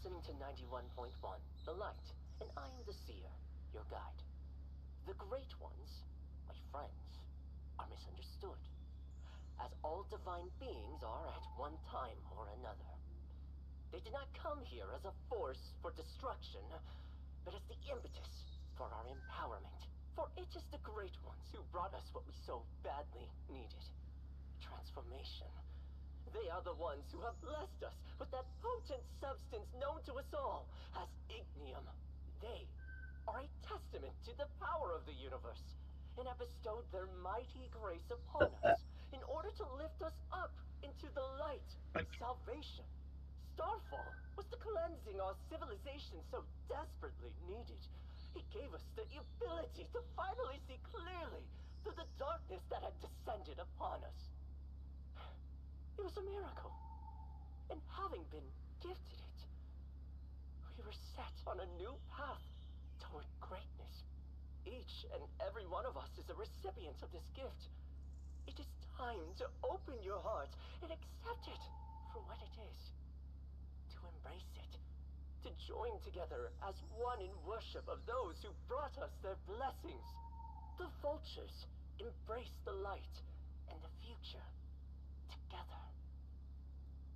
listening to 91.1, The Light, and I am the Seer, your guide. The Great Ones, my friends, are misunderstood, as all divine beings are at one time or another. They did not come here as a force for destruction, but as the impetus for our empowerment. For it is the Great Ones who brought us what we so badly needed. Transformation. They are the ones who have blessed us with that potent substance known to us all as ignium. They are a testament to the power of the universe, and have bestowed their mighty grace upon us in order to lift us up into the light of salvation. Starfall was the cleansing our civilization so desperately needed. It gave us the ability to finally see clearly through the darkness that had descended upon us. It was a miracle. And having been gifted it, we were set on a new path toward greatness. Each and every one of us is a recipient of this gift. It is time to open your heart and accept it for what it is. To embrace it. To join together as one in worship of those who brought us their blessings. The vultures embrace the light and the future together.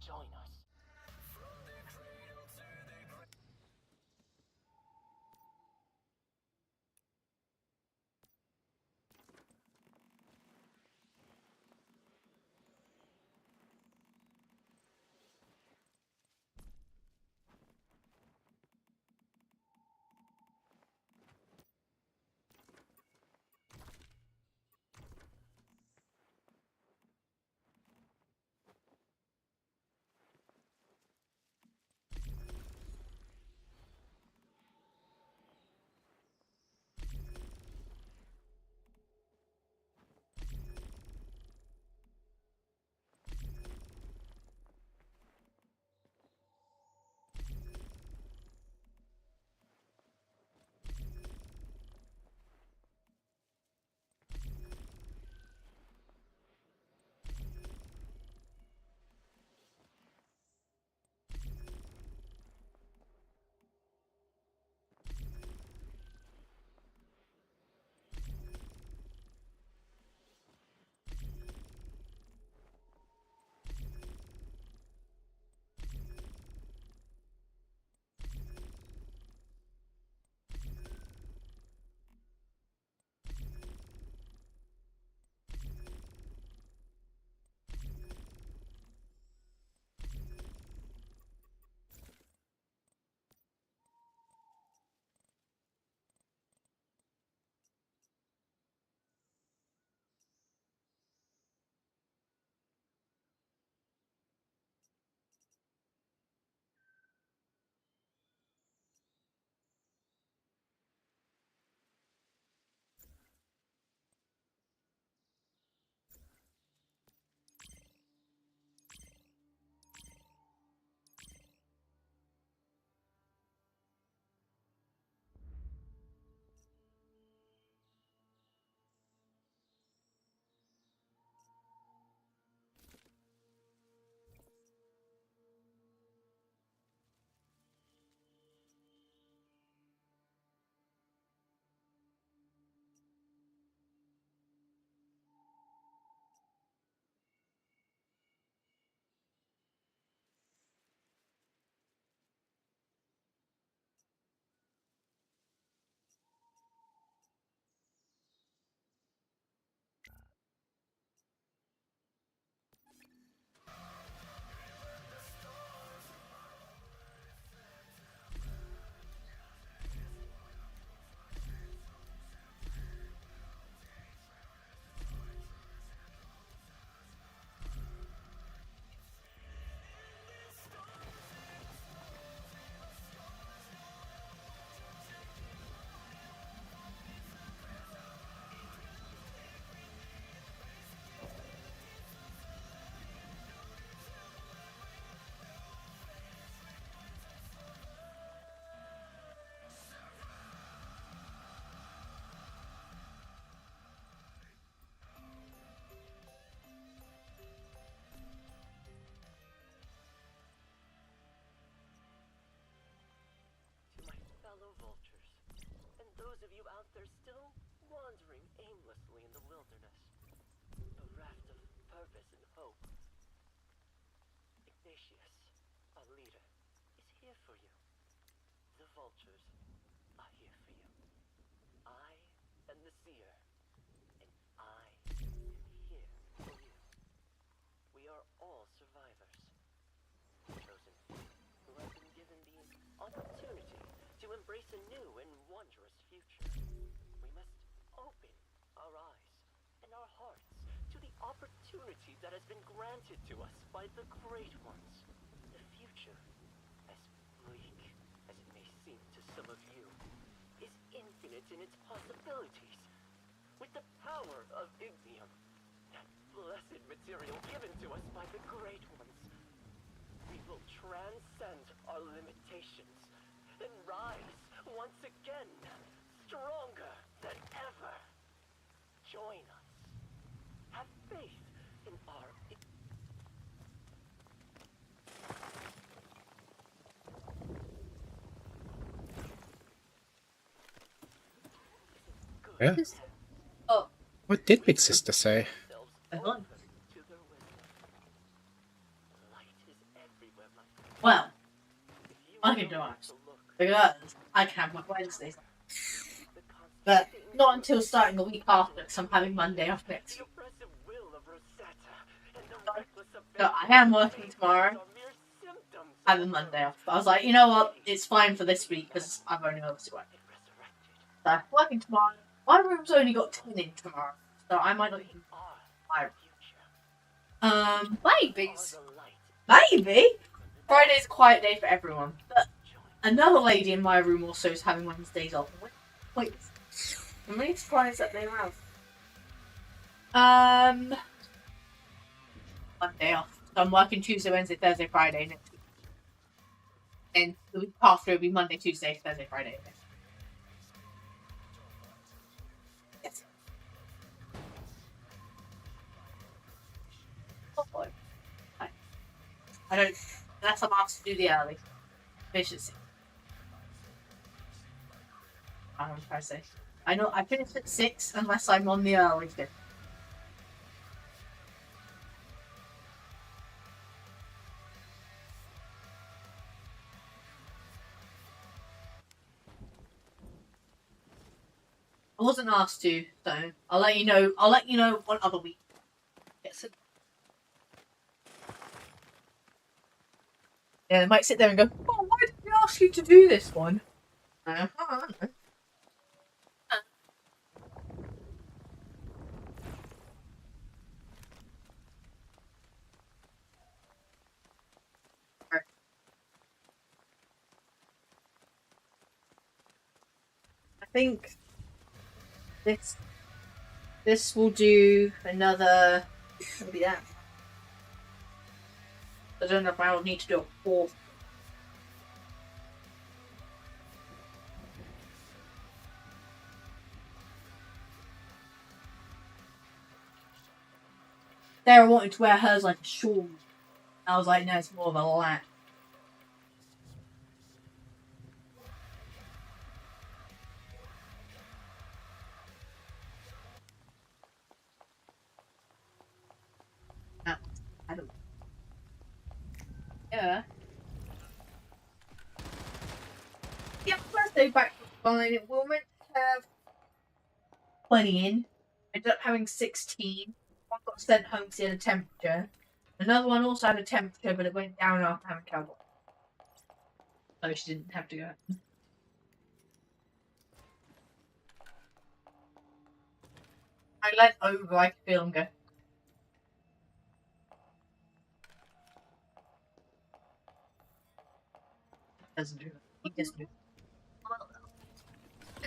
Join us. Spacious, our leader, is here for you. The vultures are here for you. I am the seer, and I am here for you. We are all survivors, chosen few who have been given the opportunity to embrace a new and wondrous future. We must open our eyes and our hearts to the opportunity that has been granted to us by the Great Ones. The future, as bleak as it may seem to some of you, is infinite in its possibilities. With the power of Ignium, that blessed material given to us by the Great Ones, we will transcend our limitations and rise once again, stronger than ever. Join us. Have faith in our... Yeah. Oh, What did Big Sister say? well, to their wisdom. Light is everywhere, my friend. well, If you I can do know it to look, because I can have my Wednesdays, the constant but things not of until starting the week after, because I'm having Monday off next the week. oppressive will of Rosetta and the reckless So abandon I am of working faith tomorrow, are mere symptoms of having a Monday world off. But I was like, you know what? It's fine for this week because I've only got to work. it resurrected. So working tomorrow. My room's only got 10 in tomorrow, so I might not even. Are My the future. babies. Are the light. Maybe. Friday's a quiet day for everyone, but Join another lady in my room also is having Wednesdays off. Wait, I'm really surprised that they have. Monday off. So I'm working Tuesday, Wednesday, Thursday, Friday next week. And the week after it'll be Monday, Tuesday, Thursday, Friday. Yes. Oh boy. I don't, unless I'm asked to do the early. Efficiency. I'm trying to say. I know I finish at 6 unless I'm on the early shift. I wasn't asked to, so I'll let you know. I'll let you know one other week. Yes. Yeah, they might sit there and go, "Oh, why did we ask you to do this one?" I think this will do another. What be that? I don't know if I will need to do a fourth. Sarah wanted to wear hers like a shawl. I was like, no, it's more of a lat. No, I don't. Yeah. Yeah, first day back was fine. We were meant to have 20 in. Ended up having 16. One got sent home because he had a temperature. Another one also had a temperature, but it went down after having cowboy. So she didn't have to go. I leant over, I could feel him go. Doesn't do it. He doesn't do it.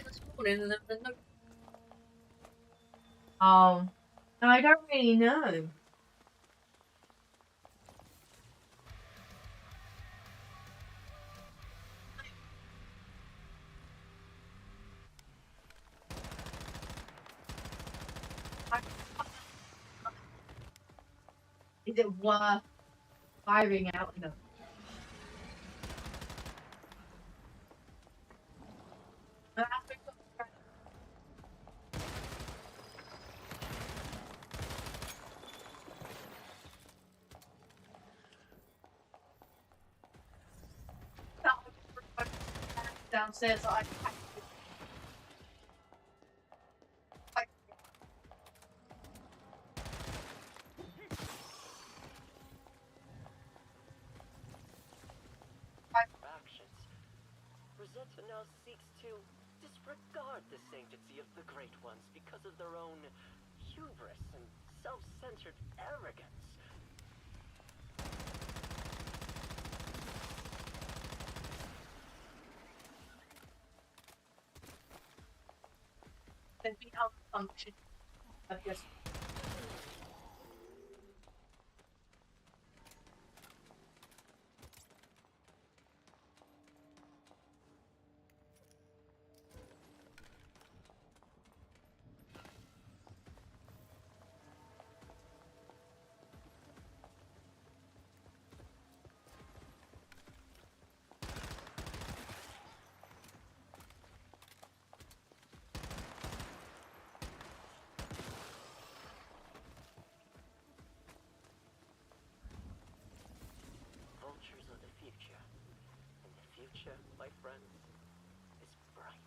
This morning, there's no. I don't really know. Is it worth firing out enough? downstairs that I Actions. Rosetta now seeks to disregard the sanctity of the Great Ones because of their own hubris and self-centered arrogance. then be out of function. I guess. Vultures of the future. And the future, my friends, is bright.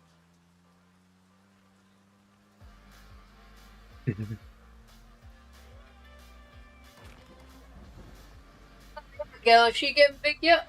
Girl, is she getting big yet?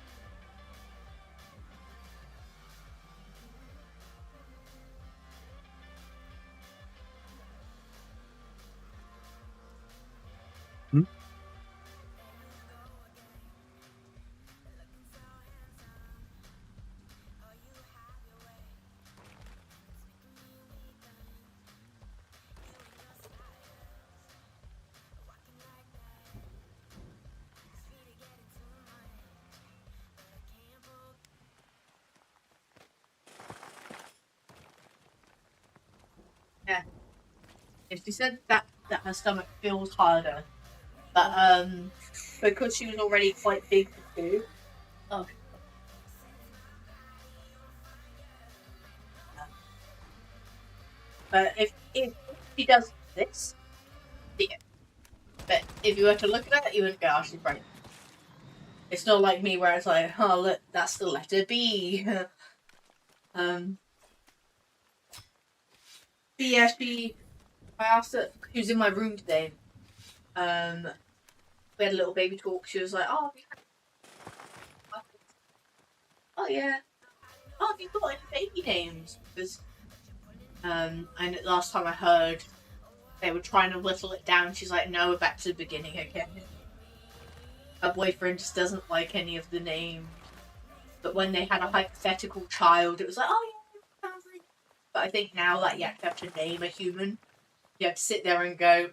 Yeah. She said that her stomach feels harder, but because she was already quite big for two. Oh. But if she does this, yeah. But if you were to look at it, you would go, "Oh, she's pregnant." It's not like me where it's like, "Oh, look, that's the letter B." But yeah, I asked her. She was in my room today. We had a little baby talk. She was like, "Oh, oh yeah. Oh, have you got any baby names?" Because and last time I heard, they were trying to whittle it down. She's like, "No, we're back to the beginning again." Her boyfriend just doesn't like any of the names. But when they had a hypothetical child, it was like, "Oh yeah." But I think now that you have to name a human, you have to sit there and go,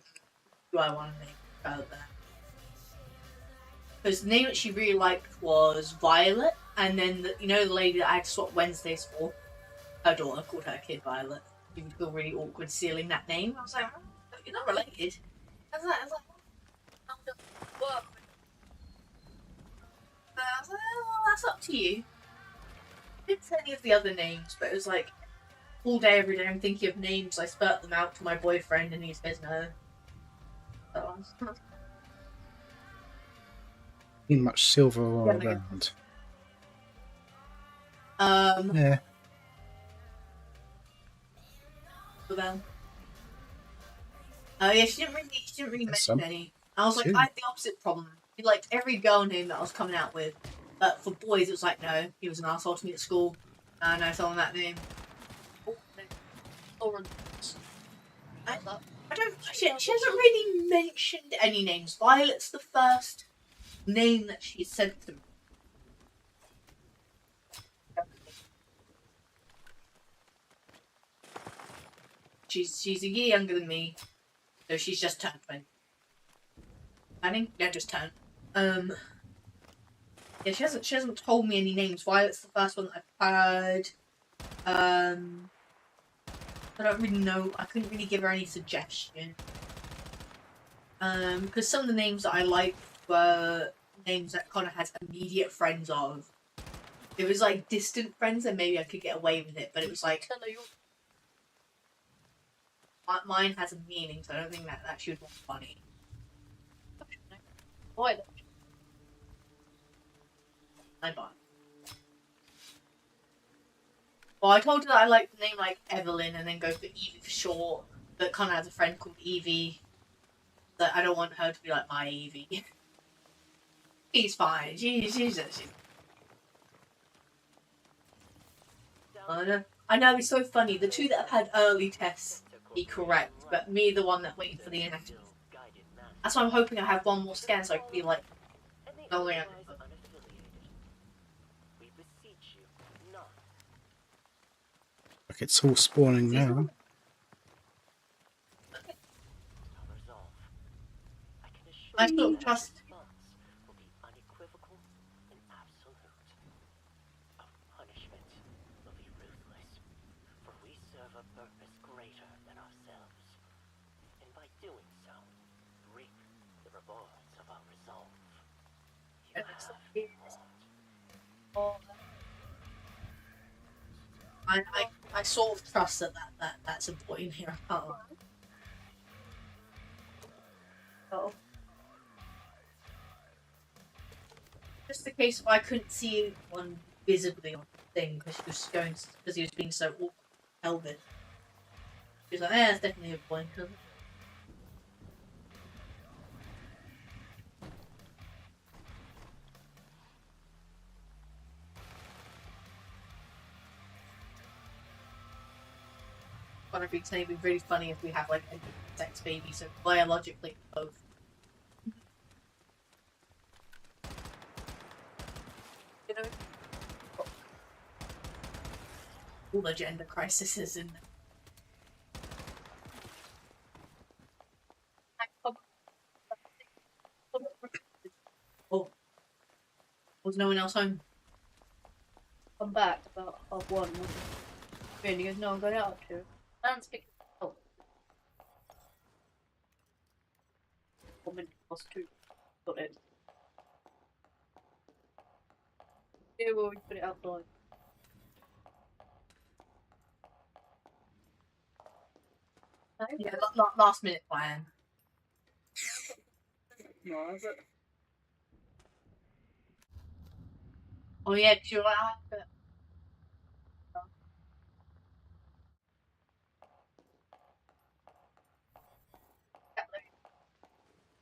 "Do I want to name a child that?" Because the name that she really liked was Violet, and then the lady that I had to swap Wednesdays for, her daughter called her kid Violet. She would feel really awkward sealing that name. I was like, "Oh, you're not related." I was like, "How does it work?" I was like, "Oh, that's up to you." I didn't say any of the other names, but it was like all day, every day, I'm thinking of names. I spurt them out to my boyfriend, and he says no. So, Ain't much silver all around. Yeah. Well, yeah, she didn't really mention any. I was like, I had the opposite problem. He liked every girl name that I was coming out with, but for boys, it was like, no, he was an asshole to me at school. I know someone that name. She hasn't really mentioned any names. Violet's the first name that she said to me. She's a year younger than me, so she's just turned 20. Planning? Yeah, just turned. Yeah, she hasn't told me any names. Violet's the first one that I've heard. I don't really know. I couldn't really give her any suggestion. Because some of the names that I liked were names that Connor has immediate friends of. If it was like distant friends, then maybe I could get away with it. But it was like, mine has a meaning, so I don't think that she would be funny. Violet. I buy. Well, I told her that I like the name like Evelyn and then go for Evie for short, but Connor has a friend called Evie. That I don't want her to be like my Evie. She's fine. She's I know, it's so funny. The two that have had early tests be correct, but me, the one that waiting for the inactive. That's why I'm hoping I have one more scan so I can be like, oh yeah. Look, it's all spawning now. I sort of trust. I sort of trust that's a point here. I can't lie. Oh. Just the case of I couldn't see one visibly on the thing because he was being so awkward. Elvis. He was like, that's definitely a point. One big saying it'd be really funny if we have like a sex baby, so biologically both. You know, all the gender crises in there. Oh, was no one else home? I'm back about 1:30. And he goes, no, I'm going out to. Man's picking up. 1 minute past 2. Got it. Yeah, well, we put it outside. Yeah, last minute plan. No, but... Oh yeah, because you're like,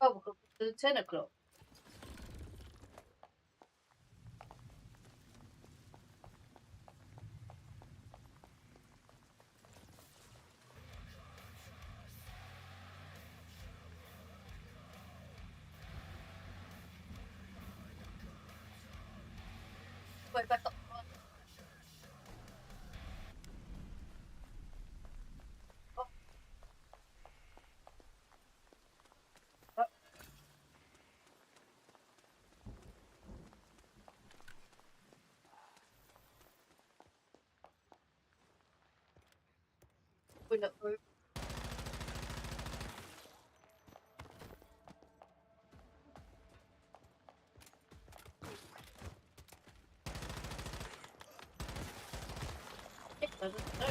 Oh, we'll go to 10 o'clock. Wait, back up. Window through. It doesn't know.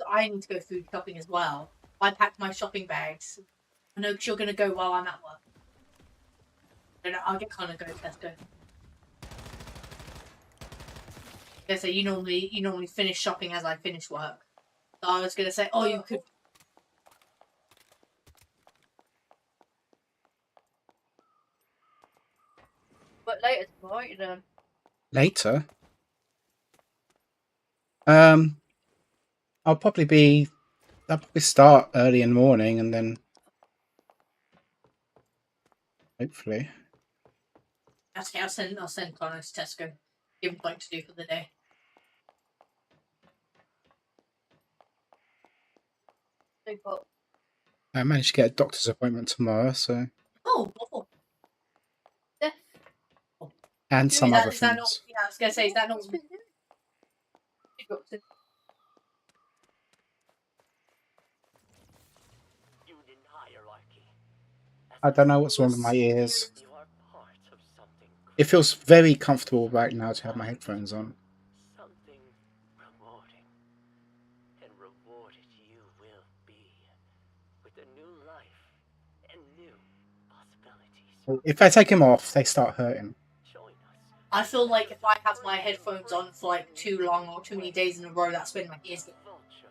I need to go food shopping as well. I packed my shopping bags. I know you're gonna go while I'm at work. And I'll get kind of go to Tesco. Yeah, so you normally finish shopping as I finish work. So I was gonna say, oh, you could. But later tomorrow, you know. Later? I'll probably start early in the morning and then hopefully. Okay, I'll send Connor to Tesco. Give him something to do for the day. Super. I managed to get a doctor's appointment tomorrow, so. Oh. Yeah. And some other Is that not, things. yeah, I was gonna say, is that not? I don't know what's wrong with my ears. It feels very comfortable right now to have my headphones on. Something rewarding. And rewarded you will be with a new life and new possibilities. abilities. If I take them off, they start hurting. Join us. I feel like if I have my headphones on for like too long or too many days in a row, that's when my ears get. Vulture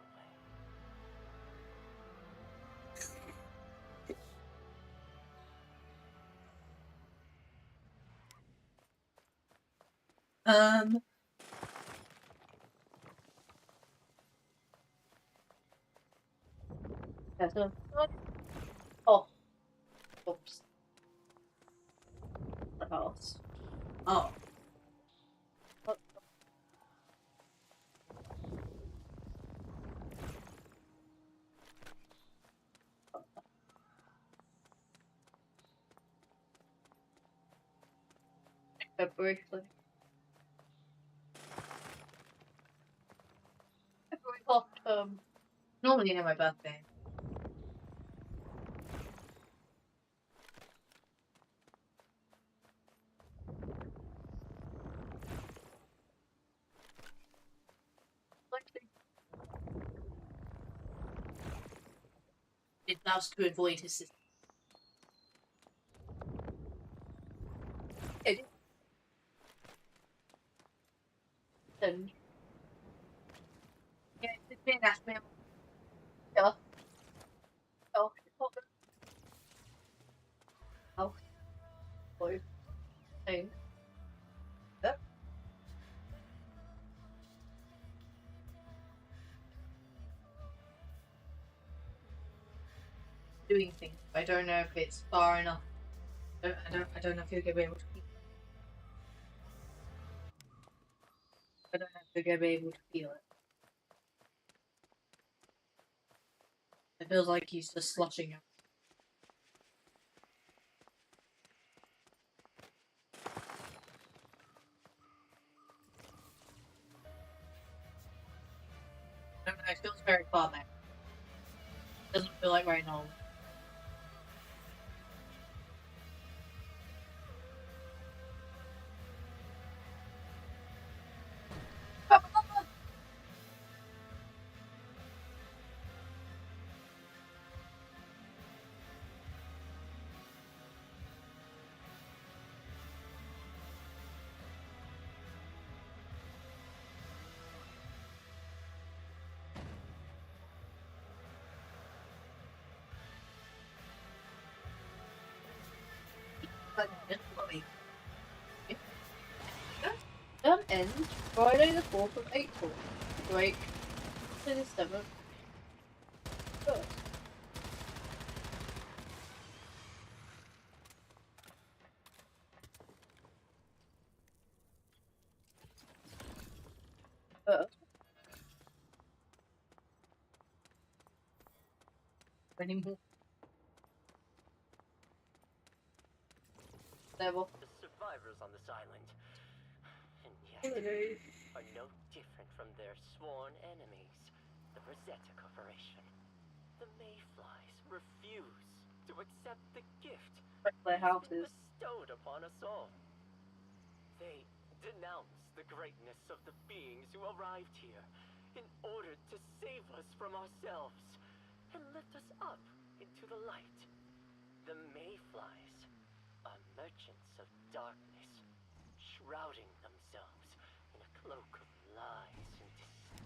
way. Yeah, so, oh, oops. The house. Oh. Oh, briefly. February half term. Normally near my birthday. Likely. It loves to avoid his sister. Then, Yeah, it's been asked me. yeah. Oh, oh, boy. Hey. Yep. Doing things. I don't know if it's far enough. I don't know if you're gonna be able to keep. I don't know if you're gonna be able to feel it. It feels like he's just slushing out. I don't know, it feels very far back. Doesn't feel like right now. Term ends Friday the 4th of April. Break to the 7th. First. First. Anymore. Level. The survivors on this island, and yet Holidays. are no different from their sworn enemies, the Rosetta Corporation. The Mayflies refuse to accept the gift Back to their that's been houses. bestowed upon us all. They denounce the greatness of the beings who arrived here in order to save us from ourselves and lift us up into the light. The Mayflies are merchants of darkness, shrouding themselves in a cloak of lies and deceit.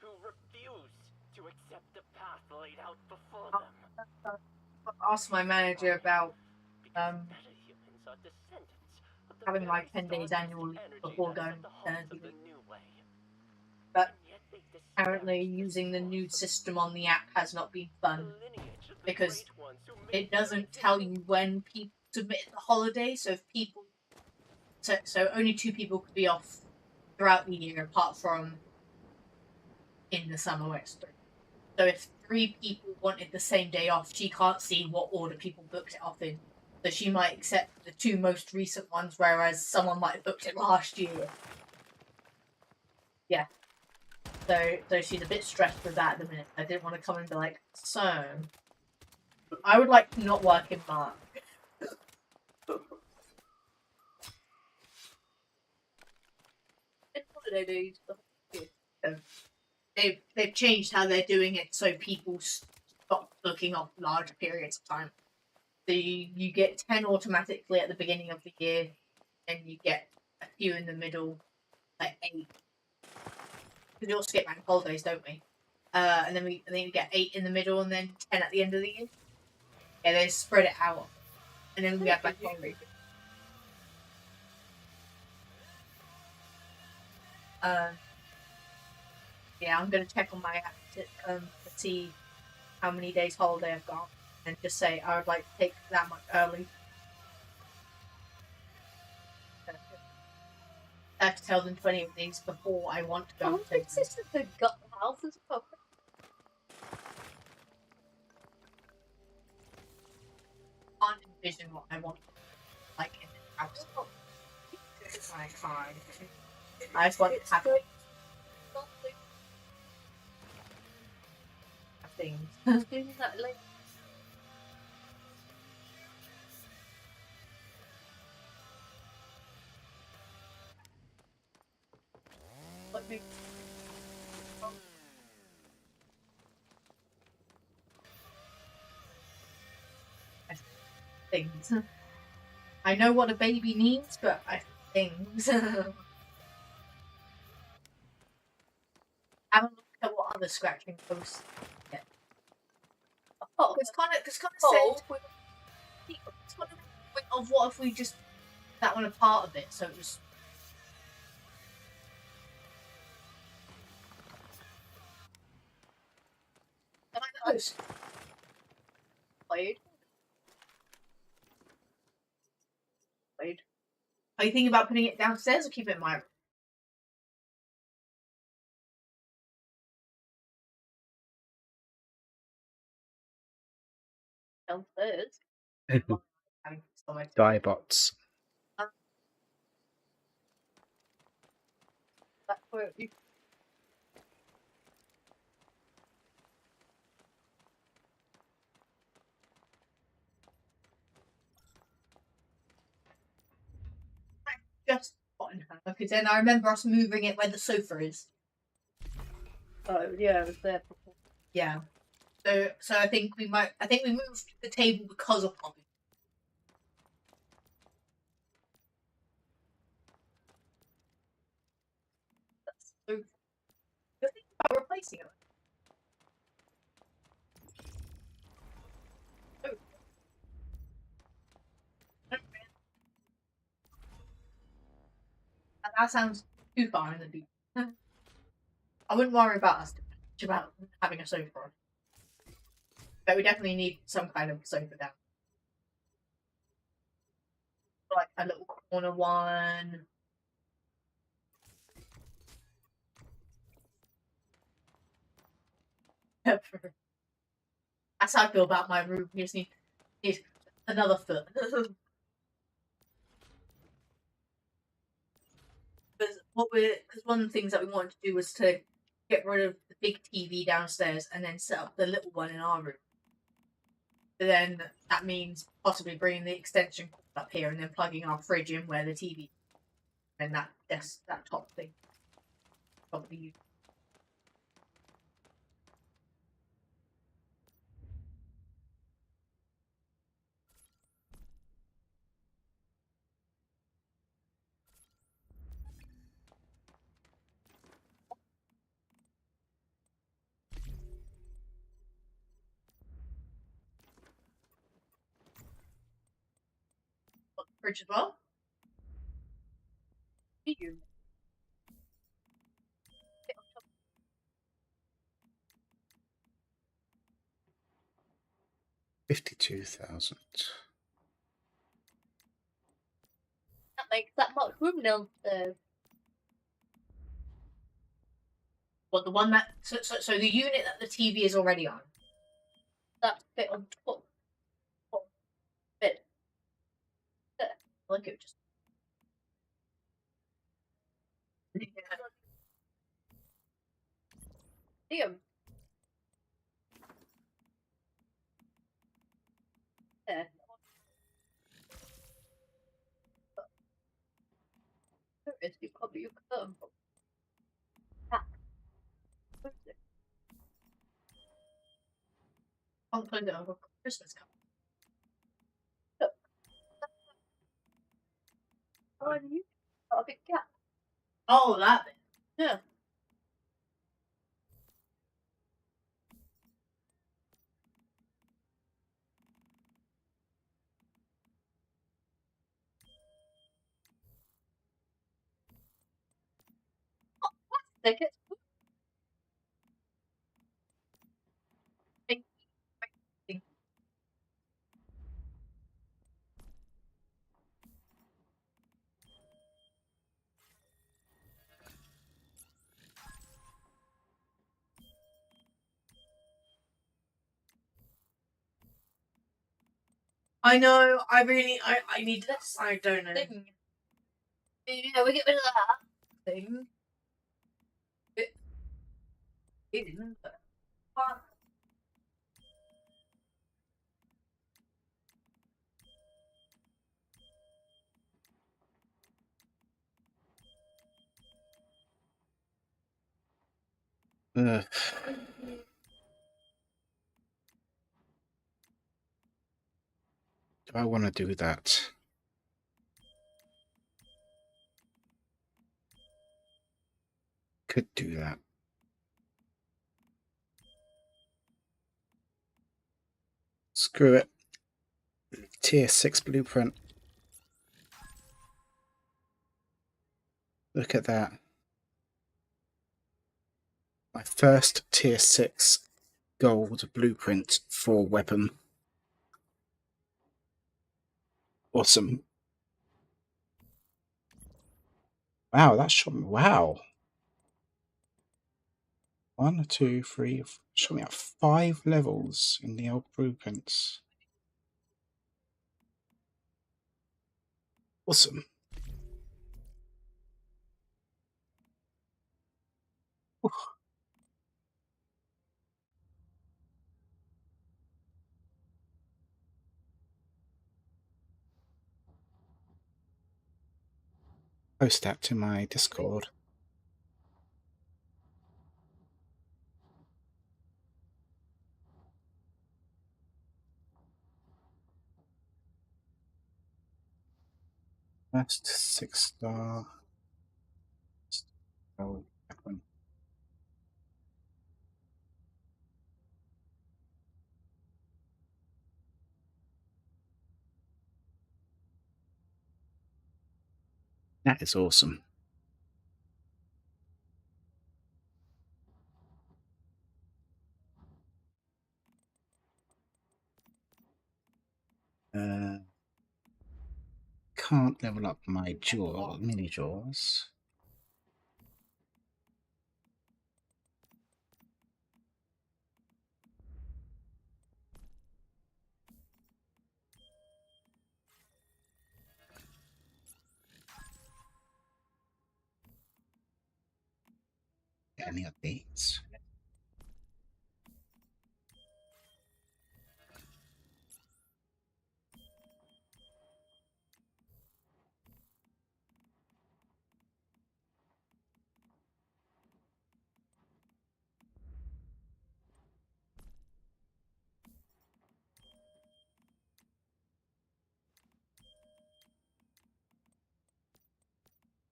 Who refuse to accept the path laid out before them. Ask my manager about Because metahumans are descendants of the having like very 10 days darkest annual leave energy before that is going at the to heart maternity of the leave. new way. But And yet they disparage apparently the using the new source of system on the app has not been the fun lineage of the because great ones who made it doesn't their tell existence you when people submit the holiday. So if people, so only 2 people could be off throughout the year, apart from in the summer where it's 3. So if 3 people wanted the same day off, she can't see what order people booked it off in. So she might accept the 2 most recent ones, whereas someone might have booked it last year. Yeah. So she's a bit stressed with that at the minute. I didn't want to come and be like, so I would like to not work in March. It's holiday days. they've changed how they're doing it so people stop looking up large periods of time. So you get 10 automatically at the beginning of the year, and you get a few in the middle, like 8. We all skip bank holidays, don't we? And then we get 8 in the middle, and then 10 at the end of the year. Yeah, they spread it out, and then we have bank holidays. Yeah, I'm gonna check on my app to see how many days holiday I've got, and just say I would like to take that much early. I have to tell them 20 days before I want to go. Oh, my sister got the house as well. I can't envision what I want, like in the house. I can't. I just want to have things. Doing that like what we things. I know what a baby needs, but things. I haven't looked at what other scratching posts yet. oh, It's kind of said. oh, It's kind of what if we just that one a part of it, so it was. I like those. played. Are you thinking about putting it downstairs or keep it in my room? Downstairs. Diebots. That's where you Just in her, because then I remember us moving it where the sofa is. oh yeah, it was there before. Yeah. So I think we moved the table because of Poppy. That's so. You're thinking about replacing it. Oh. That sounds too far in the deep. I wouldn't worry about us about having a sofa. But we definitely need some kind of sofa down. Like a little corner one. That's how I feel about my room. We just need another foot. Because one of the things that we wanted to do was to get rid of the big TV downstairs and then set up the little one in our room. But then that means possibly bringing the extension cord up here and then plugging our fridge in where the TV, and that top thing probably. Fridge as well. You. 52,000. That makes that much room downstairs. What, the one that so the unit that the TV is already on. That bit on top. Bit. I like it just. Liam. There. Notice you cover your curtain. close it. I've got Christmas coming. Oh, you got a big gap. Oh, that bit. Yeah. Take it. I know. I need this. I don't know. Thing. Yeah, we get rid of that thing. Ugh. Do I want to do that? Could do that. Screw it. Tier 6 blueprint. Look at that. My first tier 6 gold blueprint for weapon. Awesome. Wow, that shot me. Wow. 1, 2, 3, shot me at 5 levels in the old blueprints. Awesome. Oof. Post that to my Discord. First 6-star. Oh, weapon. That is awesome. Can't level up my mini jaws. Any updates?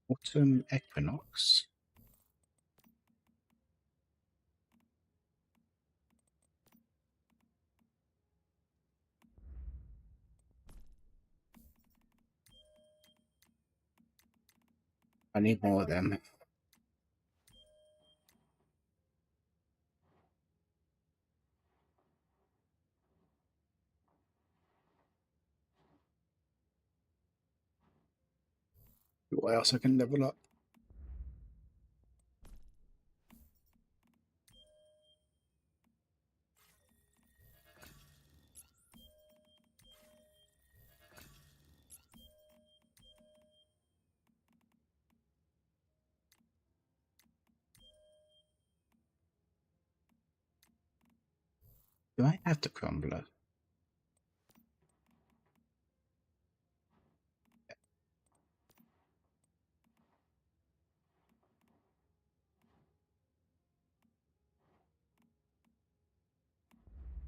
Autumn equinox. I need more of them. What else I can level up? Do I have the crumbler?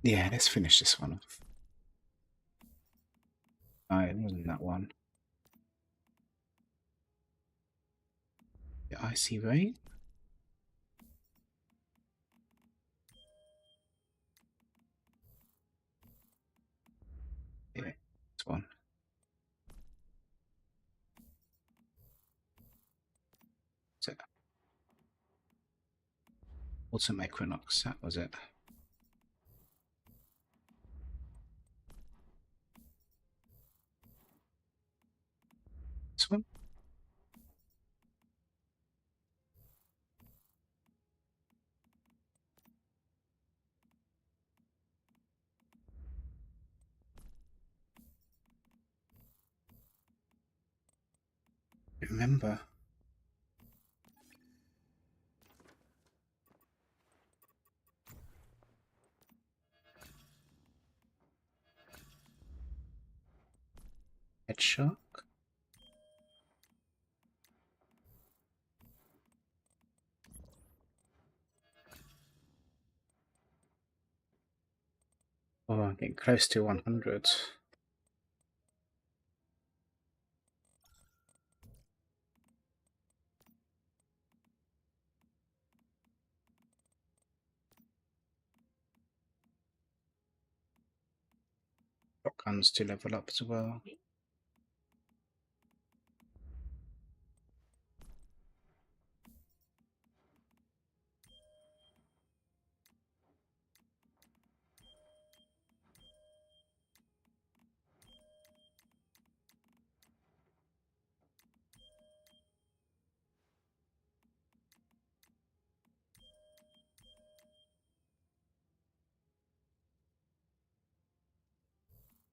Yeah, let's finish this one off. Oh, it wasn't that one. The icy rain? Yeah, this one. So, autumn equinox, that was it. This one? I remember. Head shark? Oh, I'm getting close to 100. Shotguns to level up as well.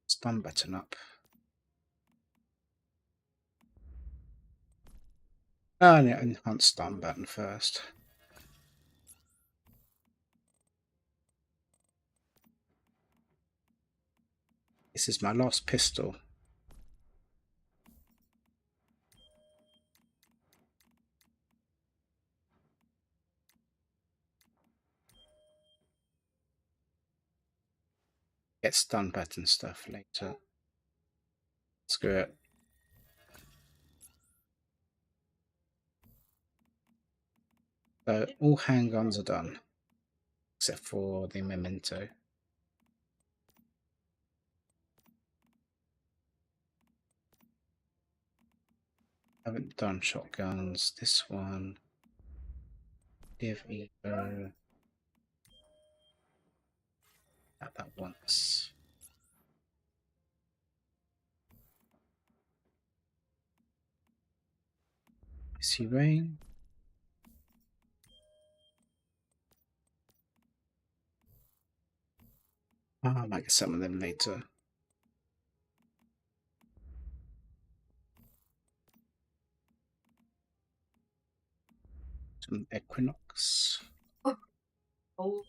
Stun button up. Ah, yeah, enhance stun button first. This is my last pistol. Get stun button stuff later. Screw it. So all handguns are done, except for the memento. Haven't done shotguns. This one. Give Evo. That once. Icy rain. I might get some of them later. Some equinox. Oh. Oh.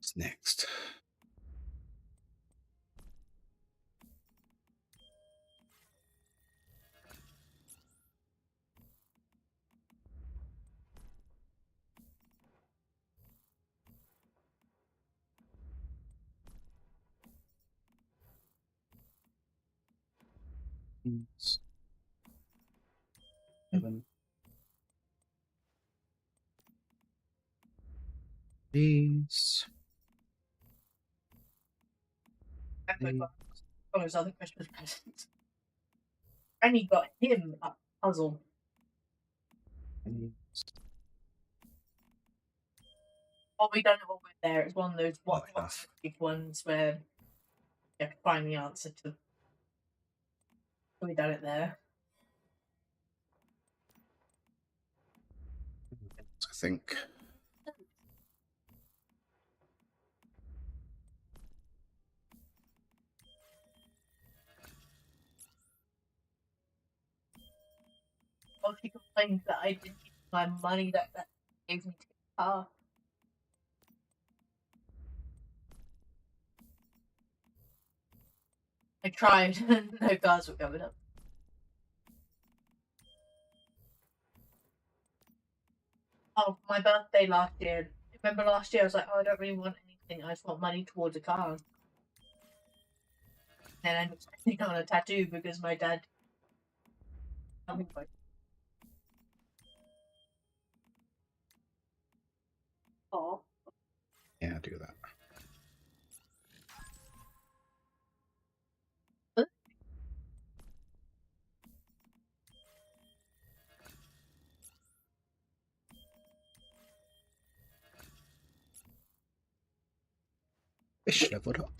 What's next? Seven. These. All his other Christmas presents. And he got him a puzzle. Oh, we don't know what we're there. It's one of those big ones where you have to find the answer to. We done it there. I think. Well, she complained that I didn't use my money that gave me to the car. I tried, no cars were coming up. Oh, my birthday last year. Remember last year I was like, oh, I don't really want anything. I just want money towards a car. And I ended up spending on a tattoo because my dad. Oh. Yeah, do that. Fish leveled up.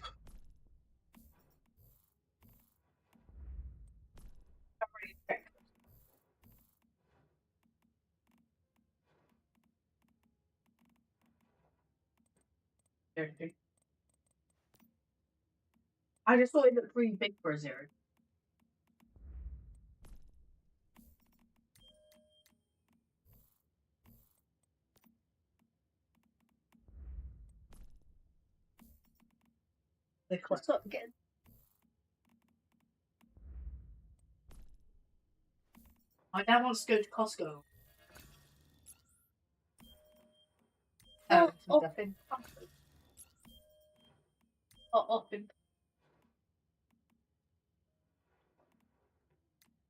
I just thought it looked really big for a 0. What's up again? My dad wants to go to Costco.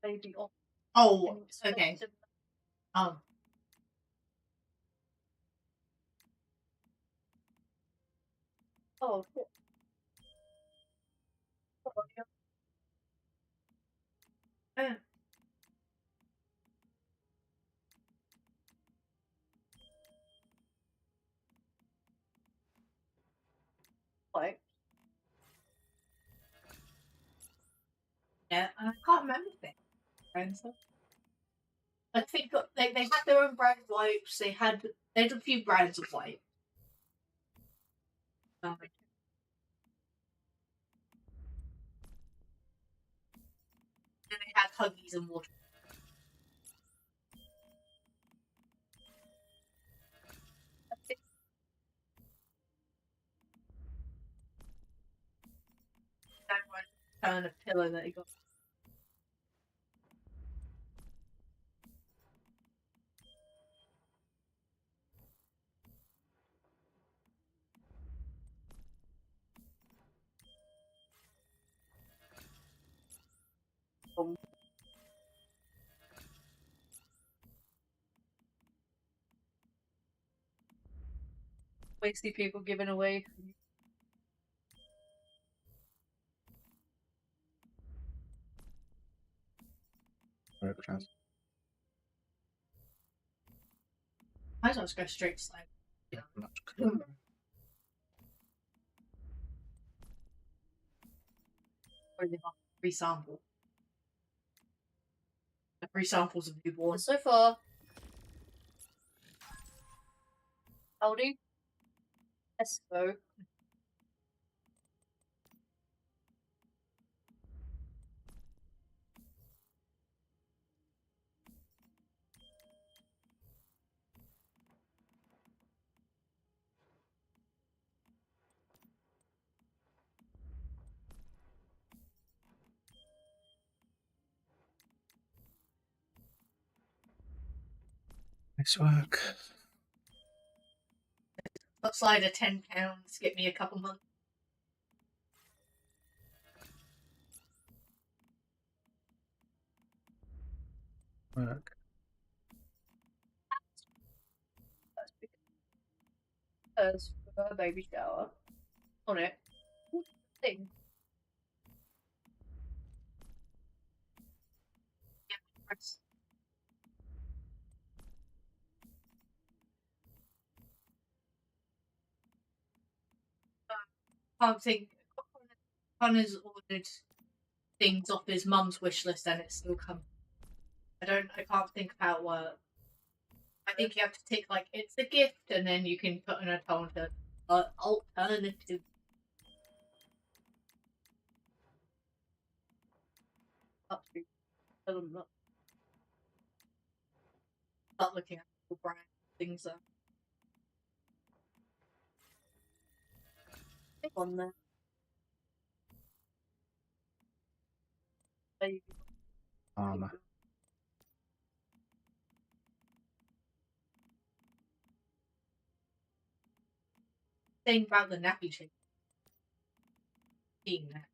Baby off. Oh, okay. Oh. Oh, shit. Like, Yeah, I can't remember things. I think they had their own brand of wipes. They had a few brands of wipes. And they had Huggies and water. That one kind of pillow that he got. wasty people giving away. I just want to go straight to slide. Yeah, not good. Or they have free sample. The free samples of newborn. So far, Aldi, Tesco, Nice work. Upside of £10, get me a couple months. Work. That's because for a baby shower on it. Thing. Can't think. Connor's ordered things off his mum's wish list and it's still come. I can't think of how it works. I think you have to tick like it's a gift and then you can put an alternative. Up to tell them not. Start looking at the brand things up. Click on there. Armor. Thing about the nappy chick. Seeing that.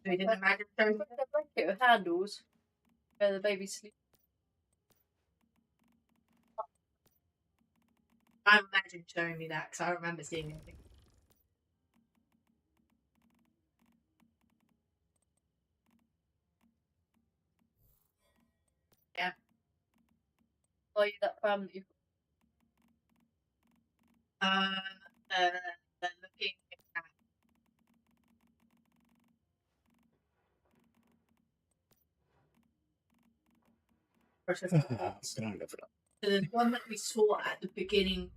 So we didn't imagine showing Put the blanket with handles where the baby sleeps. I imagine showing me that because I remember seeing it. Yeah. Are you that pram that you've Looking at the one that we saw at the beginning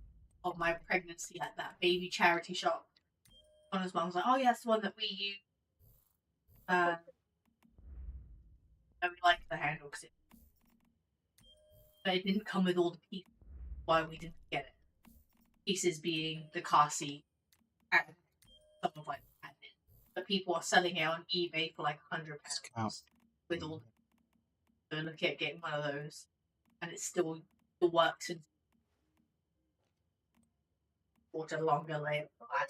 of my pregnancy at that baby charity shop. Connor's mum was like, "Oh yeah, that's the one that we use." And we liked the handle because it didn't come with all the pieces. Why we didn't get it? Pieces being the car seat and stuff like that. But people are selling it on eBay for like £100 with all. So look at getting one of those, and it's still works and bought a longer layer. I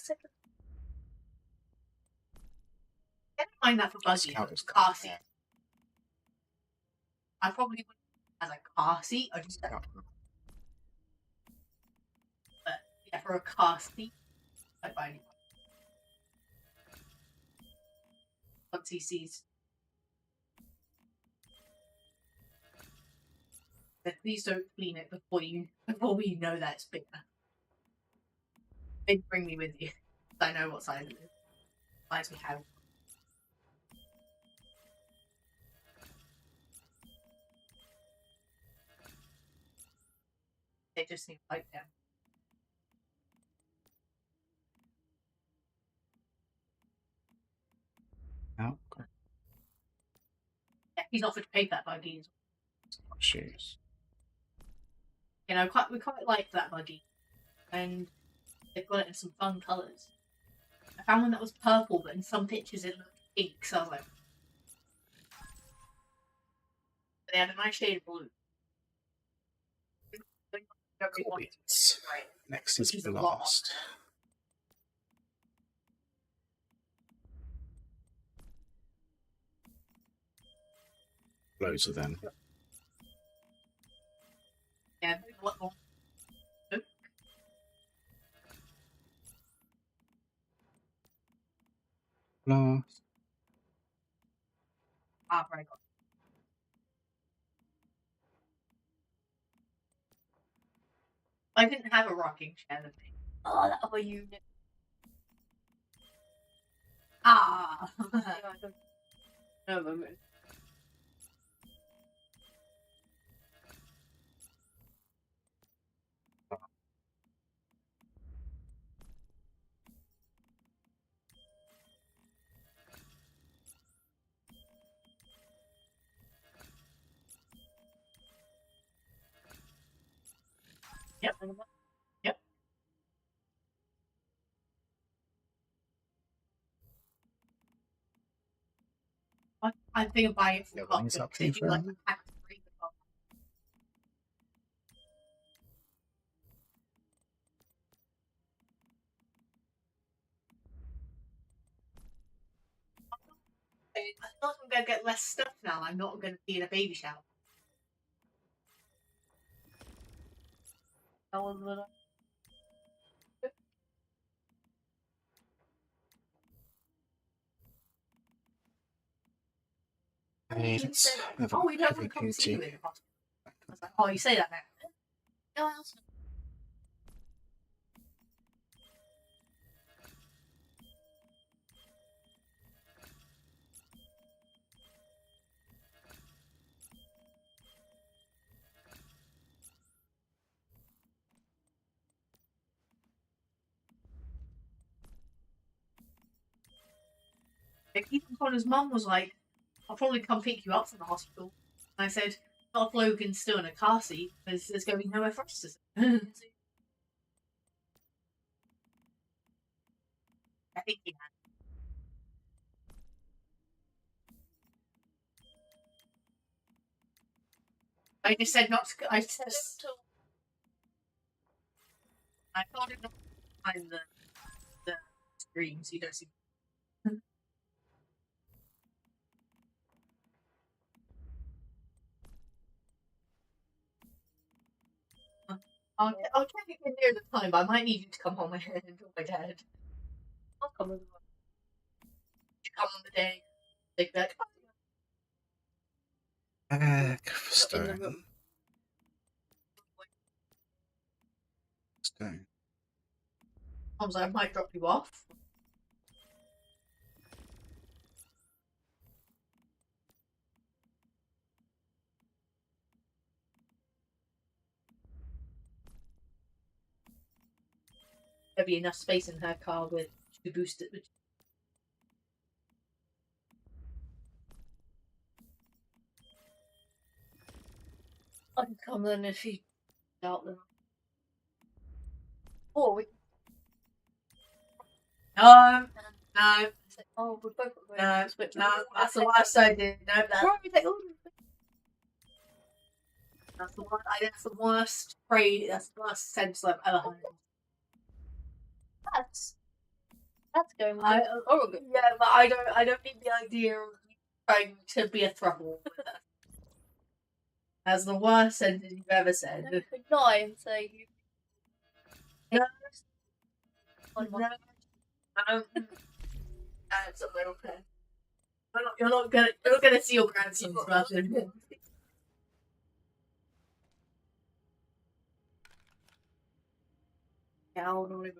don't mind that for buggy. Car seat. I probably wouldn't as a car seat. I just but yeah, for a car seat, I buy it. Once he sees, but please don't clean it before we know that it's bigger. Maybe bring me with you. I know what size it is. Size we have. They just seem like them. Oh, okay. Yeah, he's offered to pay that buggy. Shoes. You know, we quite like that buggy, and they've got it in some fun colours. I found one that was purple, but in some pictures it looked pink, so I was like, but they had a nice shade of blue. Next is Blast. Loads of them. Yeah, what more? Blast. Ah, right. I didn't have a rocking chair that thing. Oh, that other unit. Ah! No moment. Yep. Yep. I think of buying it from No, it's up to you for like that. a pack of 3 for I thought I'm going to get less stuff now. I'm not going to be in a baby shower. That was the Hey, let's have a "Oh, we don't heavy want to come see duty. you in the hospital." I was like, "Oh, you say that now?" no else. Ethan Connor's mum was like, "I'll probably come pick you up from the hospital." And I said, "Not if Logan's still in a car seat, because there's going to be nowhere for us to sit." I think he had. I just said not to. I told him not to find the screen so you don't see. I'll check it in near the time, but I might need you to come home ahead until my dad. I'll come with You come on the day. Take that. Back for in the stone. room. Stone. I was like, I might drop you off. There'll be enough space in her car with to boost it. I can come then if you doubt them. Or we No, say, oh, we're both at no, the switch. no, that's the last I did. No, that's the one. That's the worst phrase. That's the worst sentence I've ever heard. That's going with I, Oregon. yeah, but I don't need the idea of you trying to be a throuple with her. That's the worst sentence you've ever said. Then you could lie and say you. No. On No. my That's a little bit. You're not gonna see your grandson's brother. Yeah, I'll not even.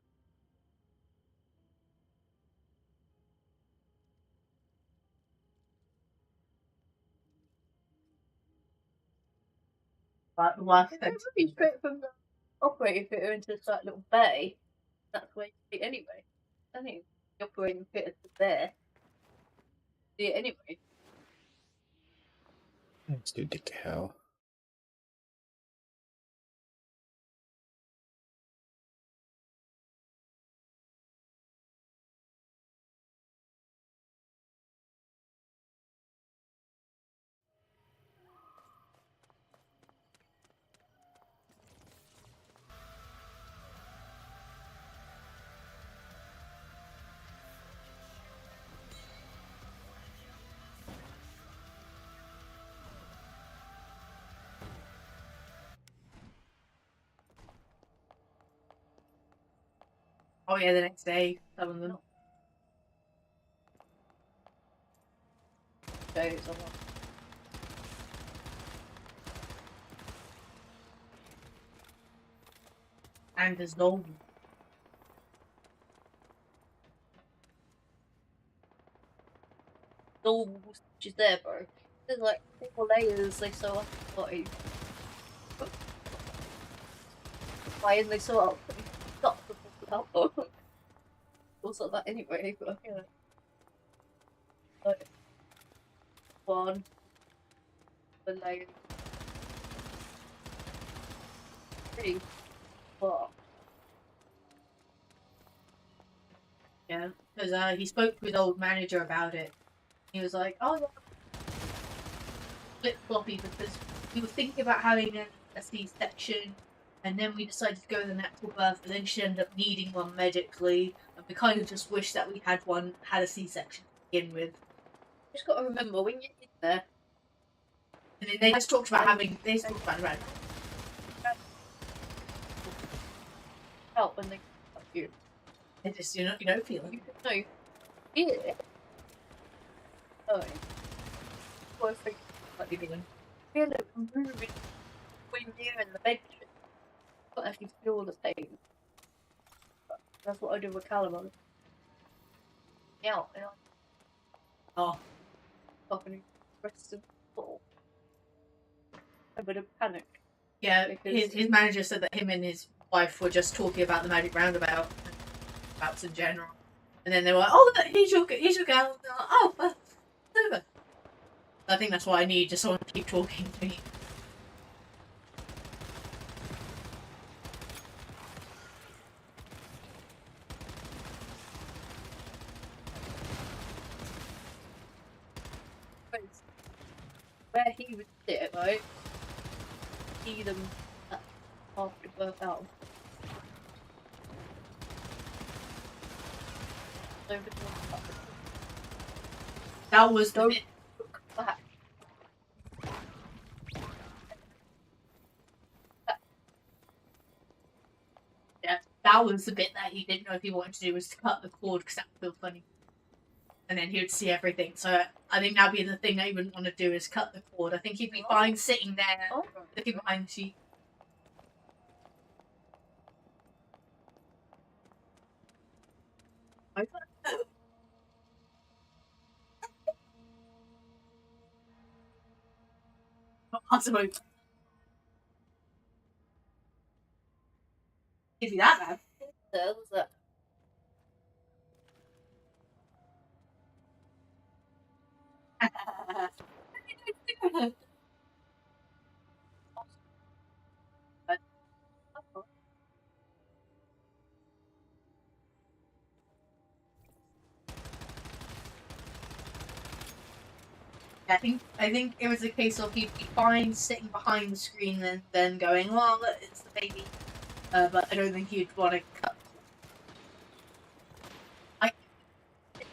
But the worst It's sentence. really straight from the operating theatre into this like little bay. That's where you see it anyway. I think the operating theatre is there. See it anyway. Let's do dig to hell. Oh yeah, the next day, some of them. So it's on one. And there's no. Normal stitches there, bro. There's like 4 layers they sew up the body. Why didn't they sew up? Stop the fuck up. Or sort of that anyway, but you know. Like 1 the layer. 3 4. Yeah, because he spoke with old manager about it. He was like, "Oh yeah, flip floppy," because we were thinking about having a C-section, and then we decided to go with a natural birth, but then she ended up needing one medically, and we kind of just wish that we had a C-section to begin with. Just got to remember when you're in there. And then they just talked about having. They just talked about Out when they cut you. They just you don't feel You it. can know. Feel it. Oh. What I think What you're doing. feel it moving when you're in the bed. Not actually feel the pain. But that's what I do with Caliban. Yeah, and I Oh, fucking rest of the floor. A bit of panic. yeah. Because- His manager said that him and his wife were just talking about the Magic Roundabout, and roundabouts in general. And then they were like, "Oh, here's your girl." And they're like, "Oh, well, it's over." I think that's what I need, just someone to keep talking to me. Where he would sit, right? See them after birth out. Over to the That was the Don't bit. look back. Yeah, that was the bit that he didn't know if he wanted to do was to cut the cord because that would feel funny. And then he would see everything. So I think that'd be the thing that he wouldn't want to do is cut the cord. I think he'd be fine sitting there, Oh, looking behind the sheet. Not possible. Give you that, there's that. man. I think it was a case of he'd be fine sitting behind the screen and then going, "Well, look, it's the baby," but I don't think he'd want to cut.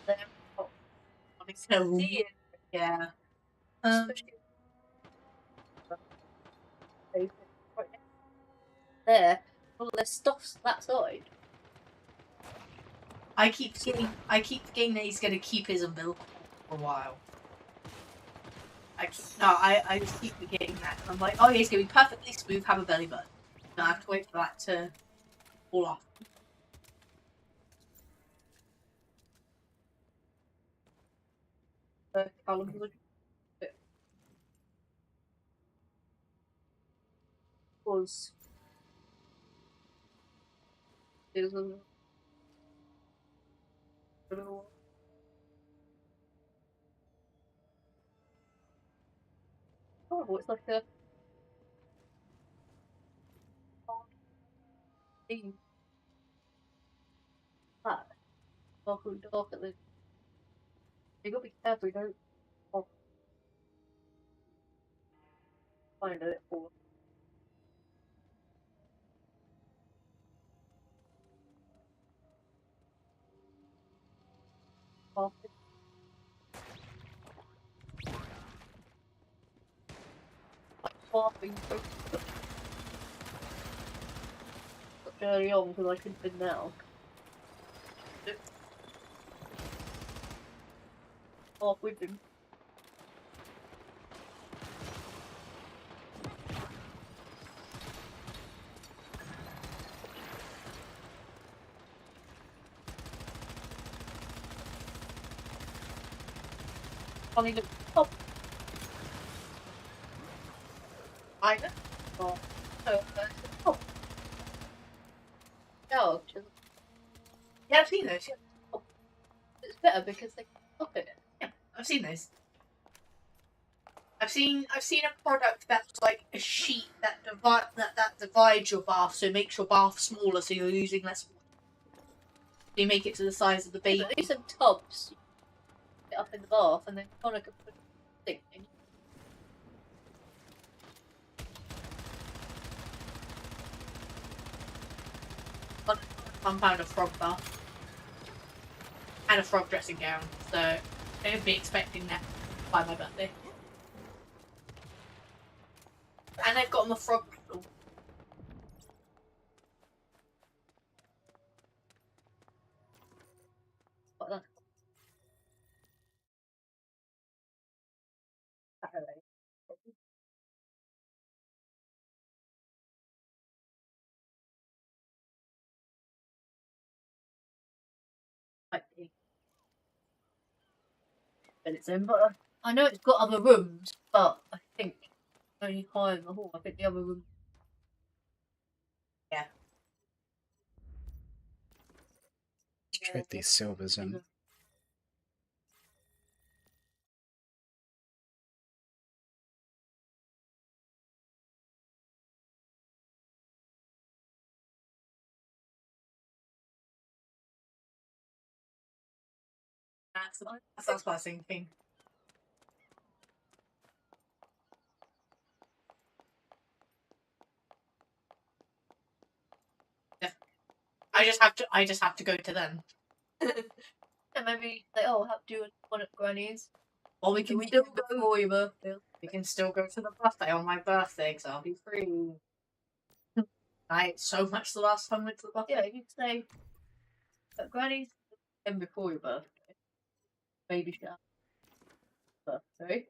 There. So See it. yeah, Especially right there. All their stuff's that side. I keep forgetting that he's gonna keep his umbilical for a while. I just keep forgetting that. I'm like, oh yeah, it's gonna be perfectly smooth, have a belly button. No, I have to wait for that to fall off. Callum was is a little horrible. It's like a thing. That dark and dark at the. You gotta be careful. You don't find it or. Halving such early on because I couldn't been now. Half with him. Funny look. Oh. I know. Oh. Oh. No, just, Yeah, I've seen those. Yeah, it's better because they look at it. yeah, I've seen those. I've seen a product that's like a sheet that divides your bath, so it makes your bath smaller, so you're using less water. You make it to the size of the baby. These are tubs. You get up in the bath and then Connor can put a thing in. £1 a frog bath and a frog dressing gown. So I'd be expecting that by my birthday. And I've got my frog crystal. But that's Saturday. Might be. But it's in, but I know it's got other rooms, but I think only high in the hall. I think the other room. Yeah. Trade these silvers in. That's what I was thinking. Yeah. I just have to go to them. And maybe like, oh, I'll have to do one at Granny's. Or we can We still do go. before your birthday. We can still go to the buffet on my birthday because I'll be free. I ate so much the last time we went to the buffet. Yeah, you could say at Granny's and before your birthday. Baby shower. Birthday.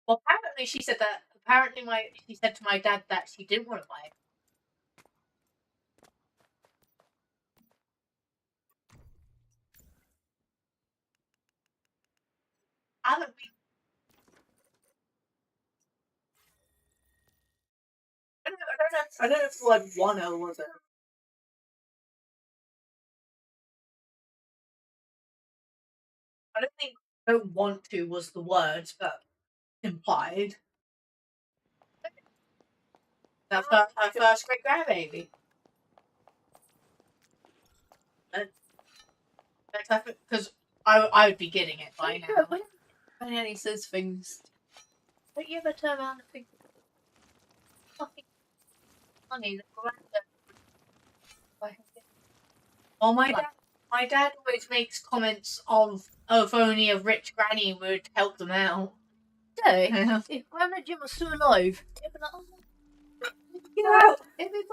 Well, apparently she said that. Apparently, she said to my dad that she didn't want to buy it. Haven't we? I don't know if the word wanna was it. I don't think don't want to was the word, but implied. That's her first great grandbaby. Because I would be getting it by now. And then he says things. Don't you ever turn around and think, fucking funny that Well, my dad always makes comments of only a rich granny would help them out. Hey, if Grandma Jim was still alive, they'd be like, oh, Get out! everybody.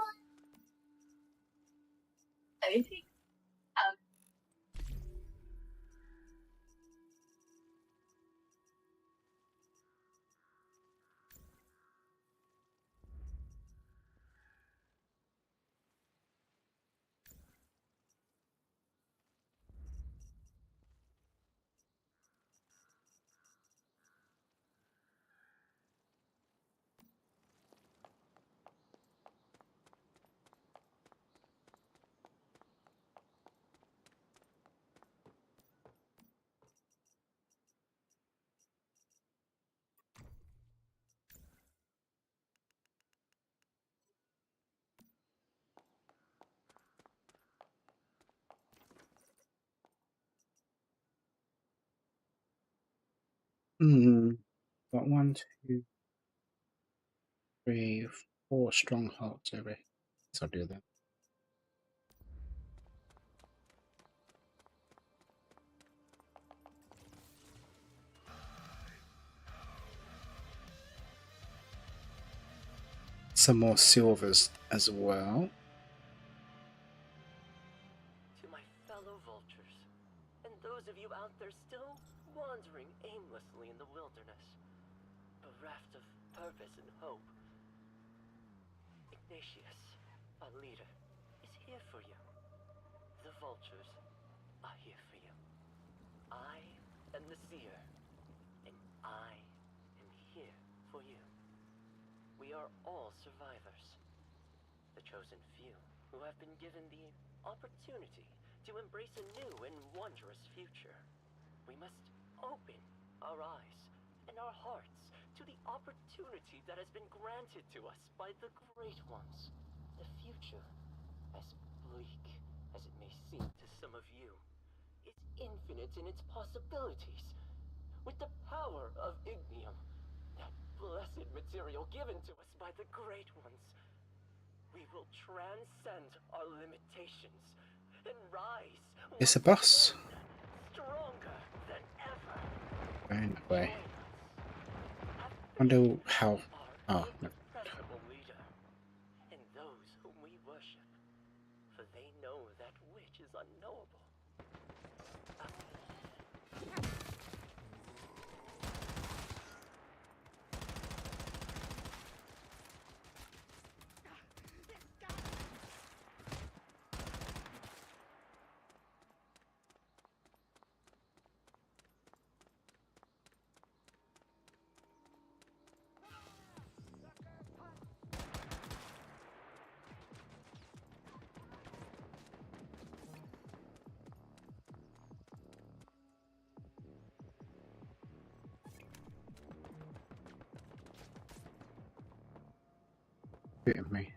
Got 1, 2, 3, 4 strongholds over here. So I'll do that. Some more silvers as well. To my fellow vultures, and those of you out there still wandering aimlessly in the wilderness, bereft of purpose and hope, Ignatius, our leader, is here for you. The vultures are here for you. I am the seer, and I am here for you. We are all survivors. The chosen few who have been given the opportunity to embrace a new and wondrous future. We must open our eyes and our hearts to the opportunity that has been granted to us by the Great Ones. The future, as bleak as it may seem to some of you, is infinite in its possibilities. With the power of ignium, that blessed material given to us by the Great Ones, we will transcend our limitations and rise It's a once bus. again, stronger than ever. Going that way. Join us. Wonder how. Our Oh, no. irrepressible leader, and those whom we worship, for they know that which is unknowable. Bit of me.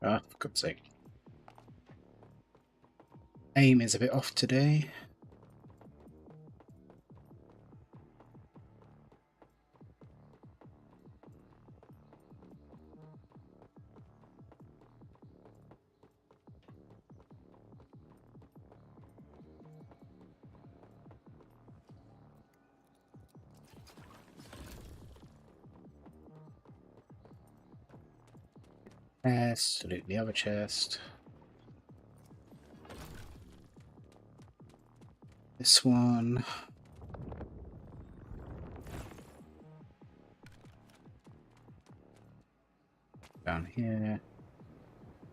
Ah, for God's sake. Aim is a bit off today. Yes, loot the other chest. This one. Down here.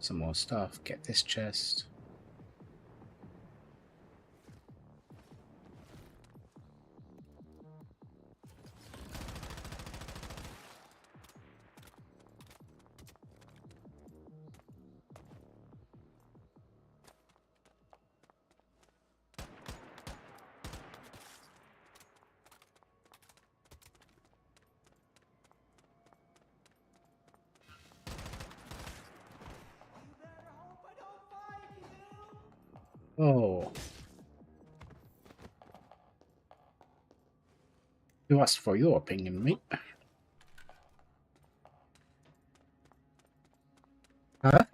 Some more stuff. Get this chest. Oh. You asked for your opinion, mate. Huh?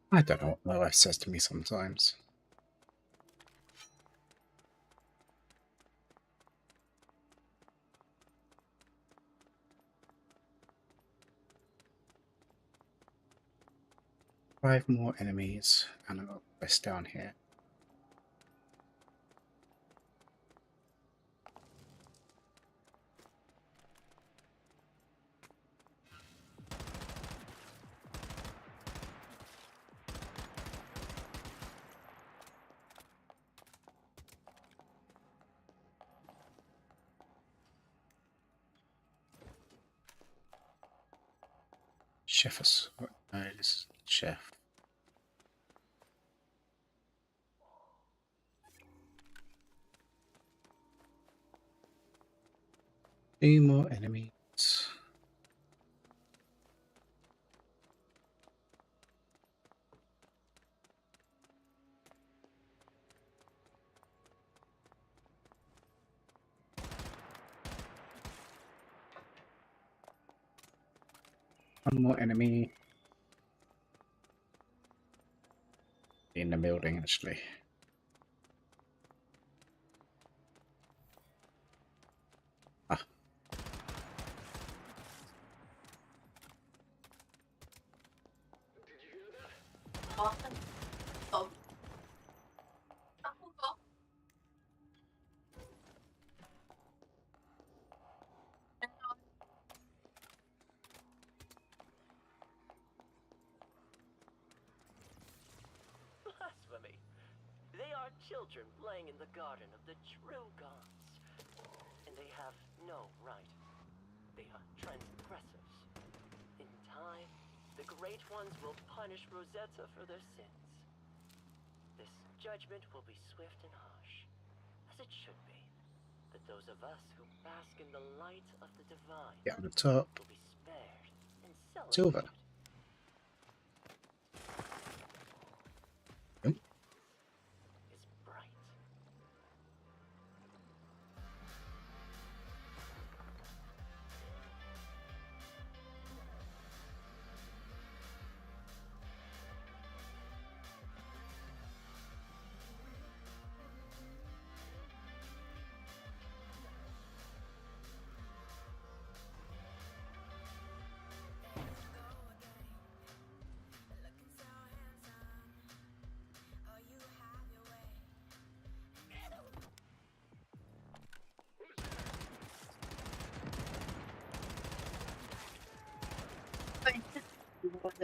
I don't know what my wife says to me sometimes. Five more enemies, and I've got quest down here. Chef is nice. Chef. Two more enemies. One more enemy. In the building, actually. Ah. Oh, for me. They are children playing in the garden of the true gods. And they have no right. They are transgressors. In time, the Great Ones will punish Rosetta for their sins. This judgment will be swift and harsh, as it should be. But those of us who bask in the light of the divine Get on the top. will be spared and Silver. celebrated. Nope. Is bright.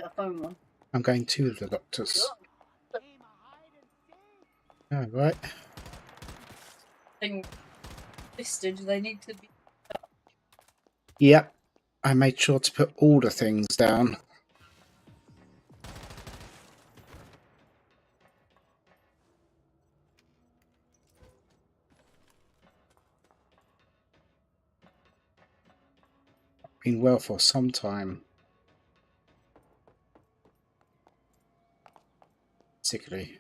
A phone one. I'm going to the doctor's. All right. Thing listed, they need to be. Yep. I made sure to put all the things down. Been well for some time. Particularly.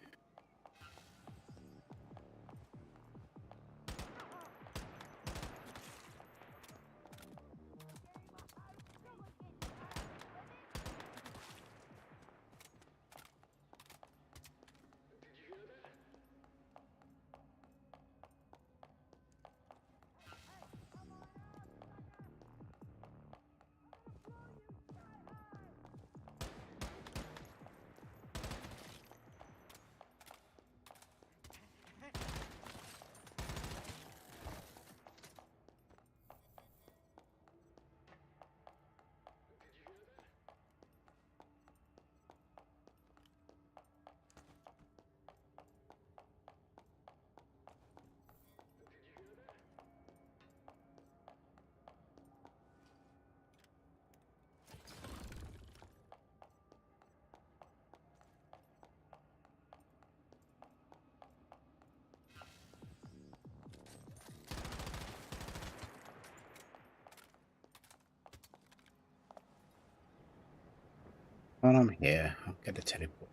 While I'm here, I'll get a teleport.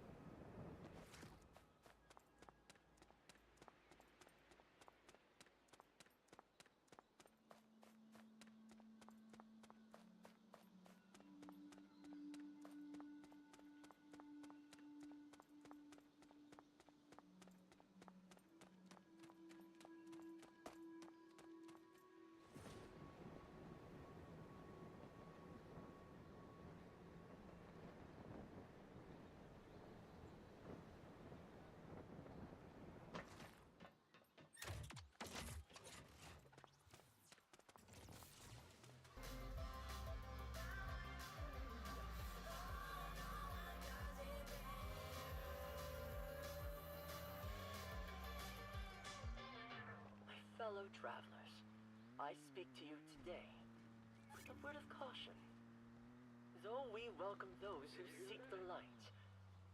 Fellow travelers, I speak to you today with a word of caution. Though we welcome those who seek the light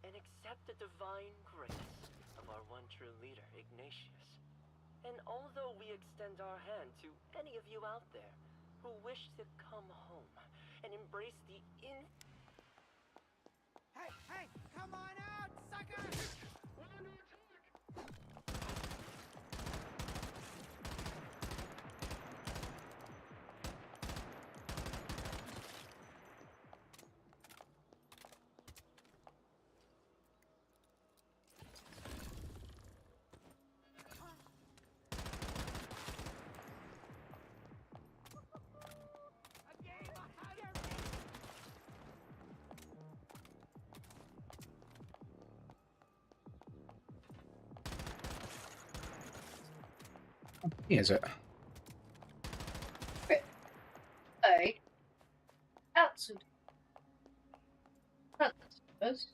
and accept the divine grace of our one true leader, Ignatius, and although we extend our hand to any of you out there who wish to come home and embrace the Hey, come on out, sucker! Is it? Hey, outside. That's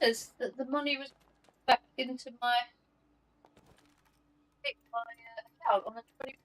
says that the money was back into my account on the 21st.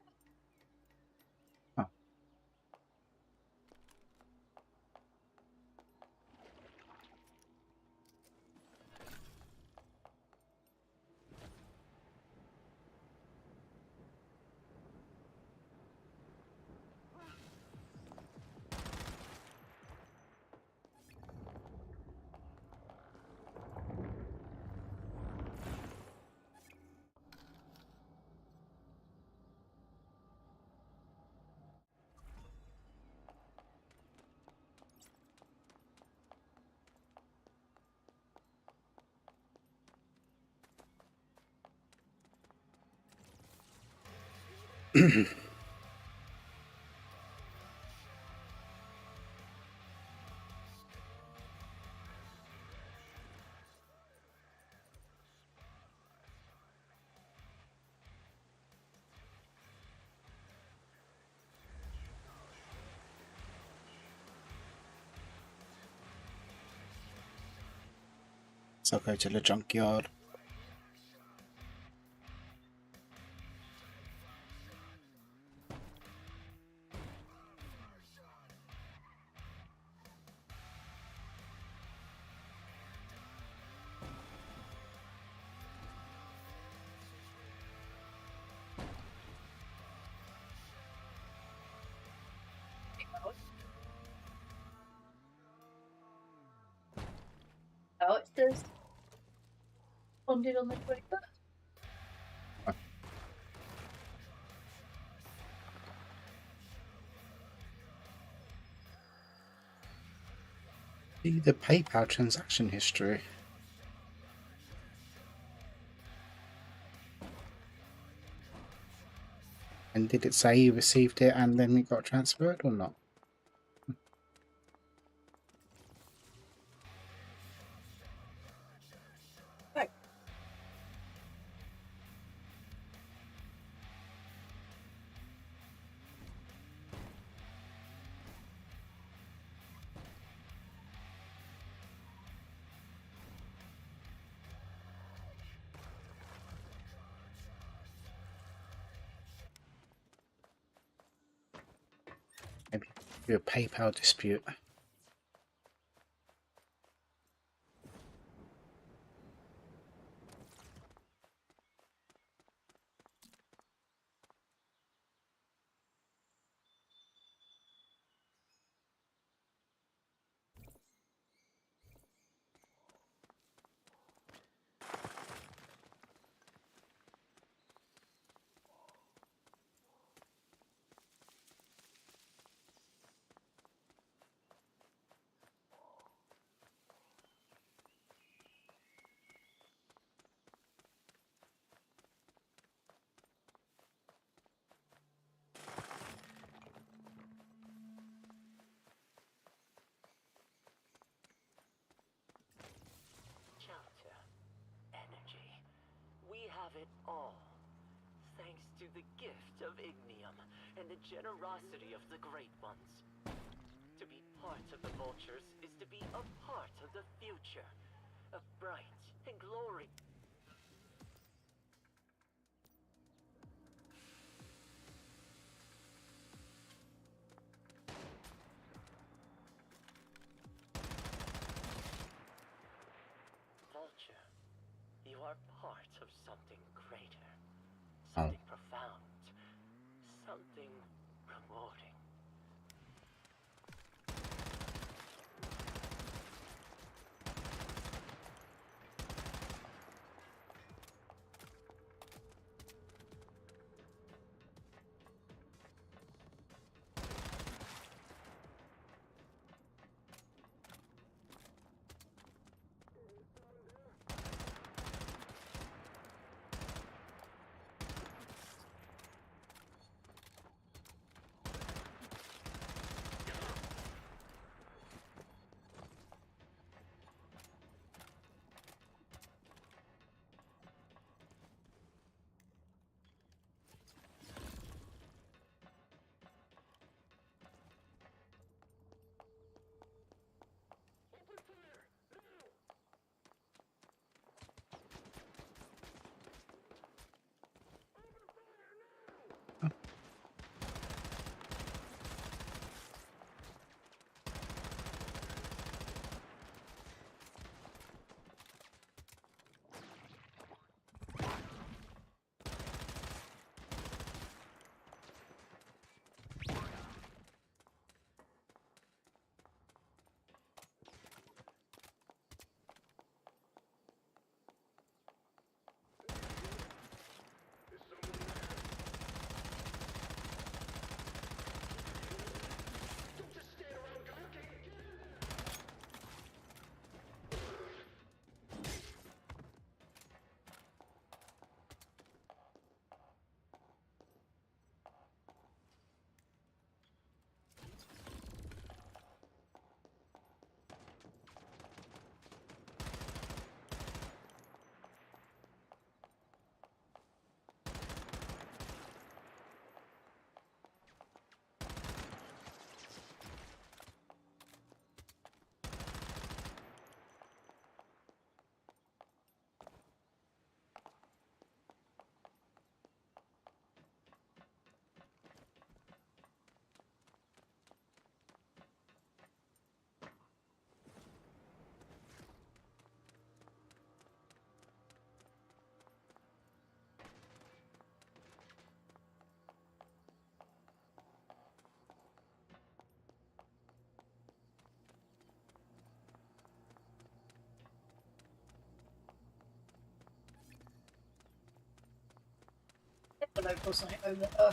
So I'll go to the junkyard. Oh, it says funded on the 21st. See the PayPal transaction history. And did it say you received it and then it got transferred or not? Maybe do a PayPal dispute. Shelter, energy. We have it all. Thanks to the gift of Ignium and the generosity of the Great Ones. To be part of the Vultures is to be a part of the future. A bright and glory. Vulture, you are part of something greater. Something profound. Something rewarding. local something over there.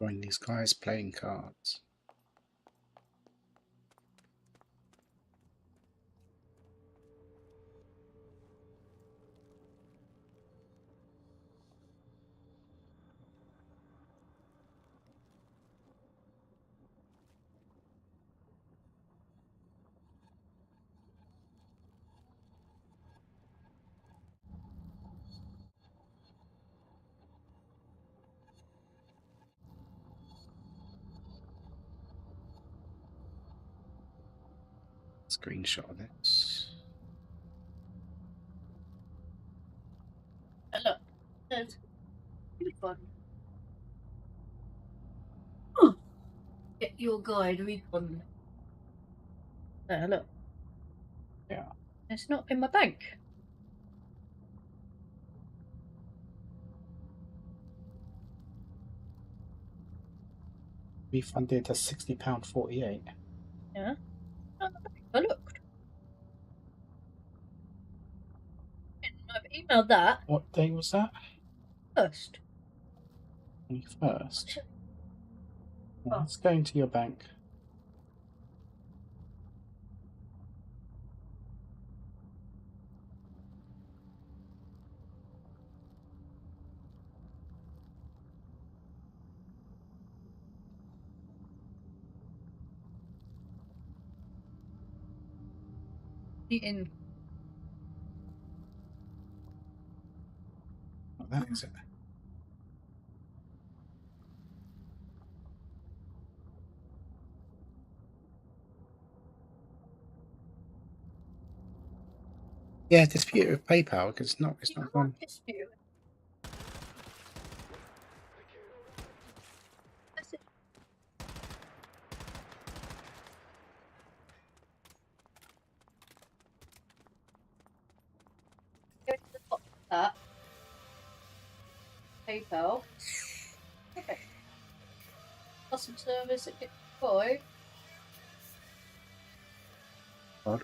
Join these guys playing cards. Screenshot of this. And look, there's refund. Get your guide refund. There, look. Yeah. It's not in my bank. Refunded to £60.48. Yeah. Not in the bank. I looked. And I've emailed that What day was that? first. 21st. Oh. Let's go into your bank. Eating. What that is it? Yeah, dispute with PayPal because it's not gone. Dispute. That's it. Go to the top of that. PayPal. Okay. Customer service at Boy. Odd.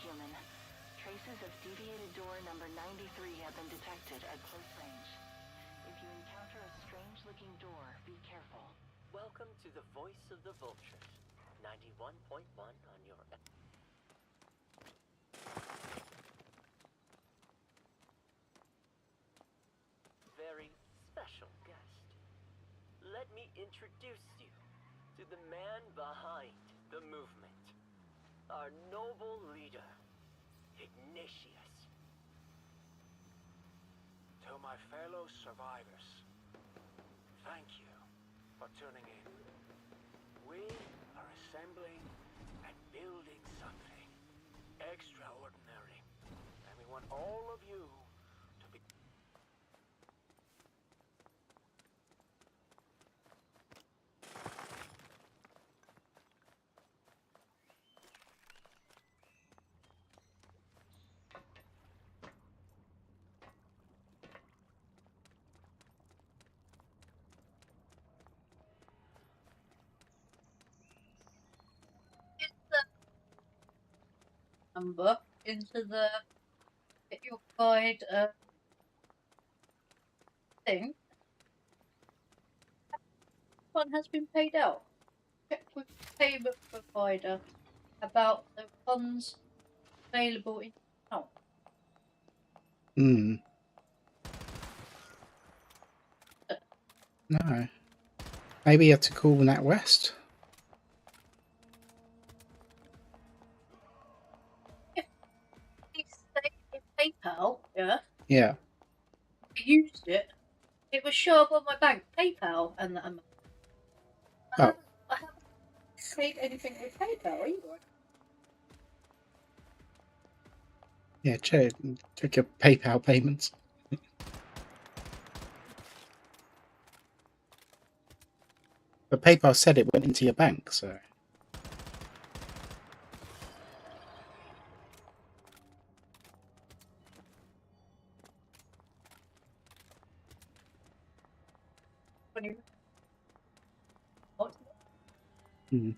human. Traces of deviated door number 93 have been detected at close range. If you encounter a strange-looking door, be careful. Welcome to the voice of the vultures. 91.1 on your... Very special guest. Let me introduce you to the man behind the movement. Our noble leader, Ignatius. To my fellow survivors, thank you for tuning in. We are assembling and building something extraordinary, and we want all of you to be... Number into the get your guide thing. One has been paid out. Check with payment provider about the funds available in account. Hmm. No. Maybe you have to call NatWest. If they in PayPal, yeah, Yeah. I used it. It was show up on my bank PayPal and that amount. I haven't paid anything with PayPal either. Yeah, check your PayPal payments. But PayPal said it went into your bank, so... When you what? Hmm.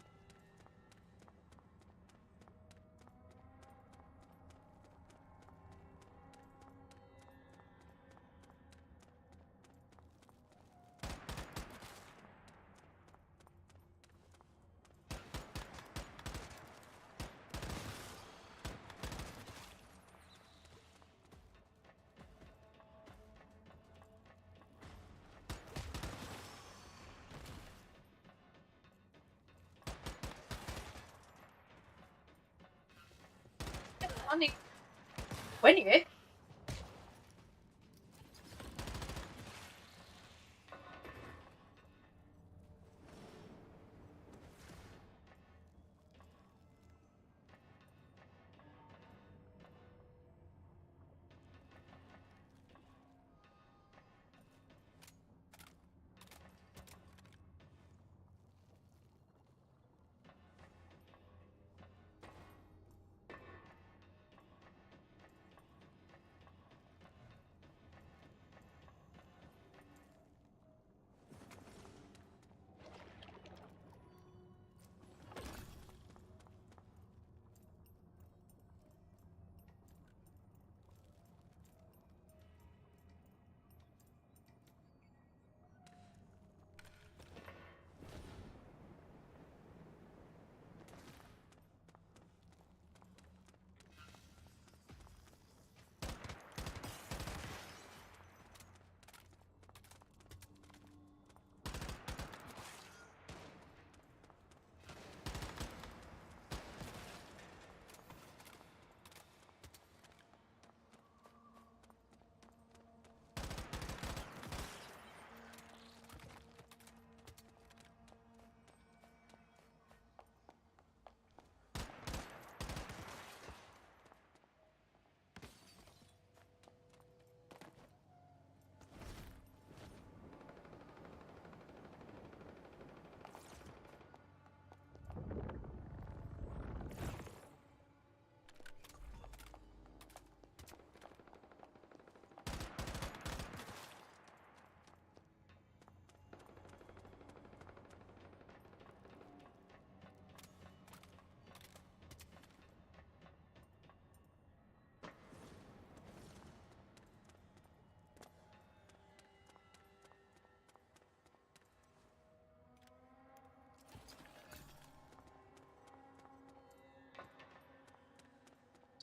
Money. When you?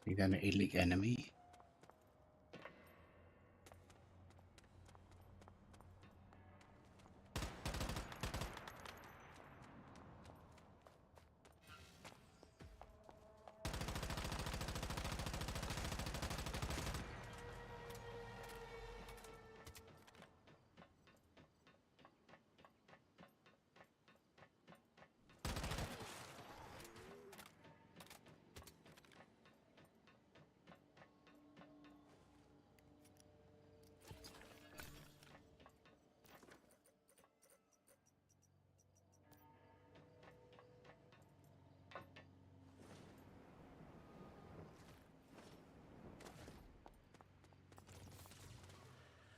Is that an illegal enemy?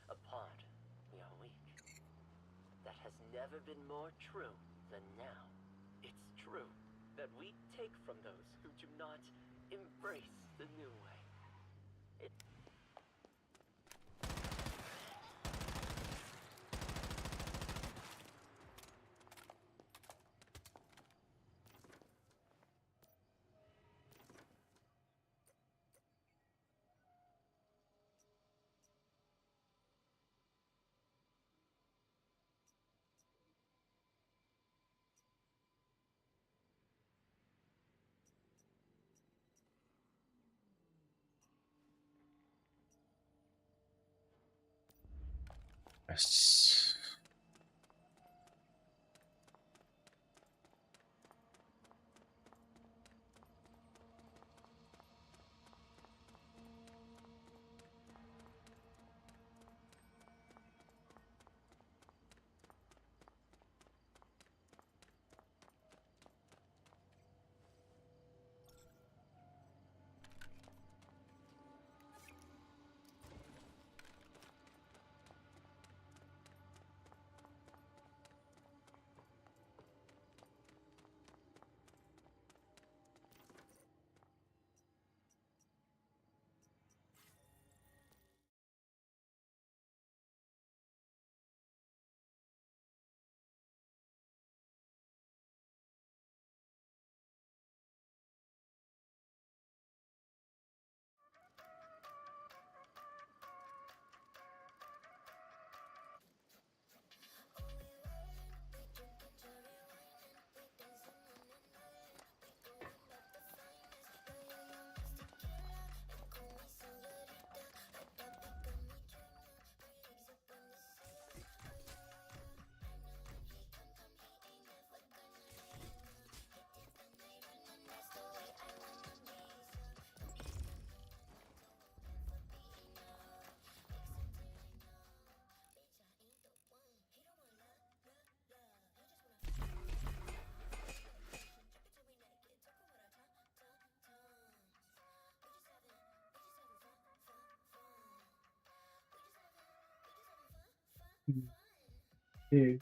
Apart, we are weak. That has never been more true than now. It's true that we take from those who do not embrace the new way. It Yes. Dude.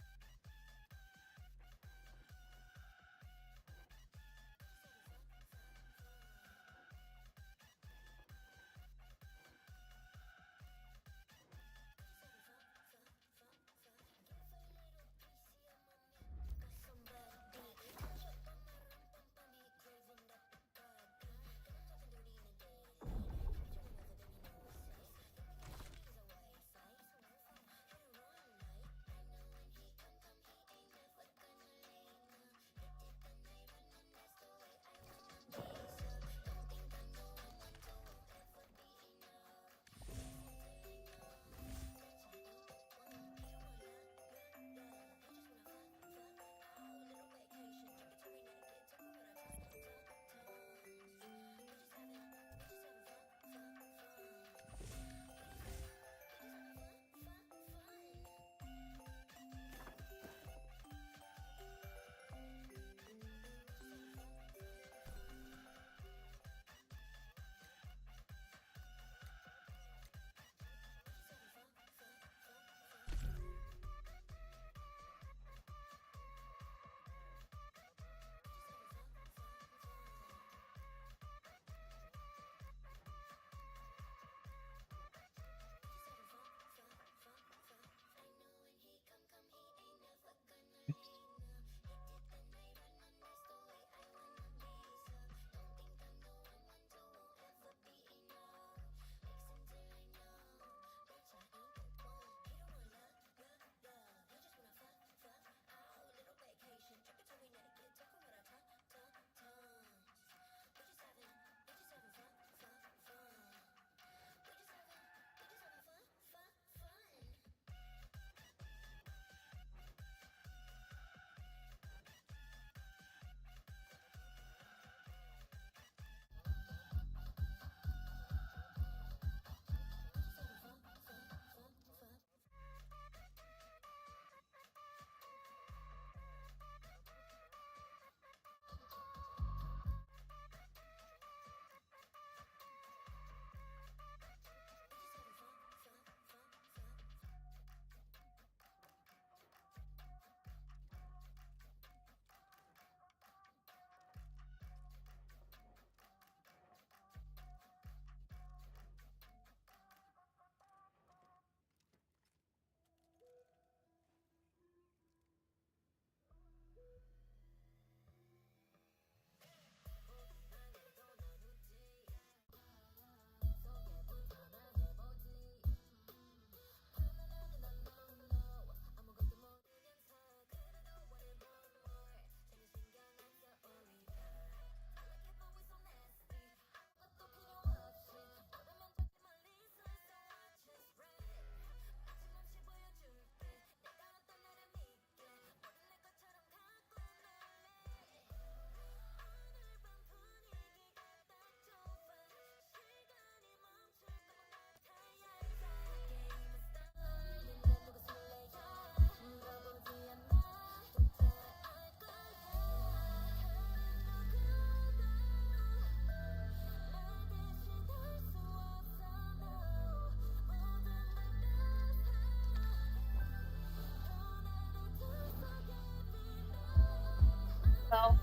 well.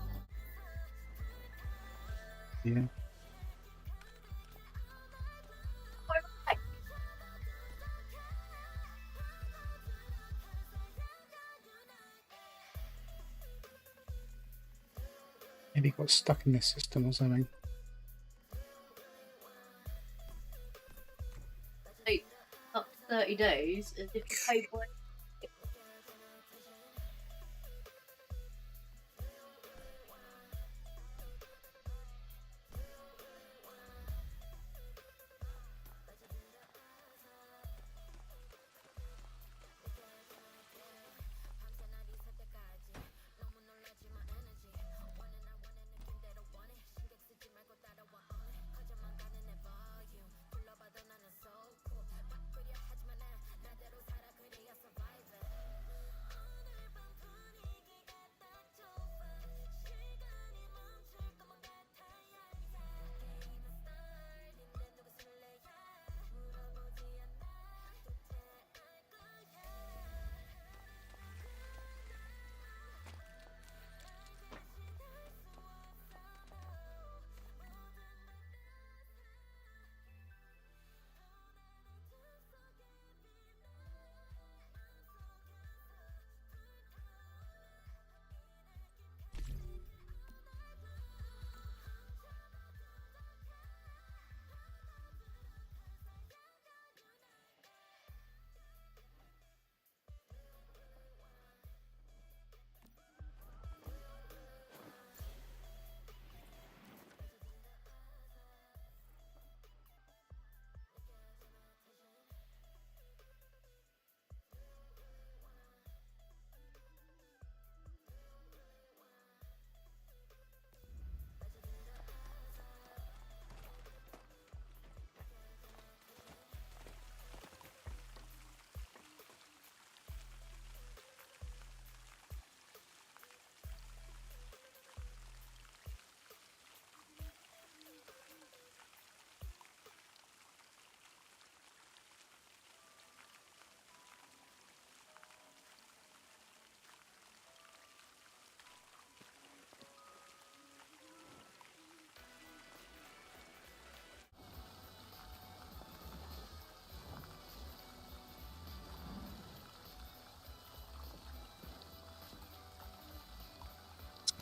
Yeah. Maybe got stuck in this system or something. Like, up to 30 days, as if you pay for it.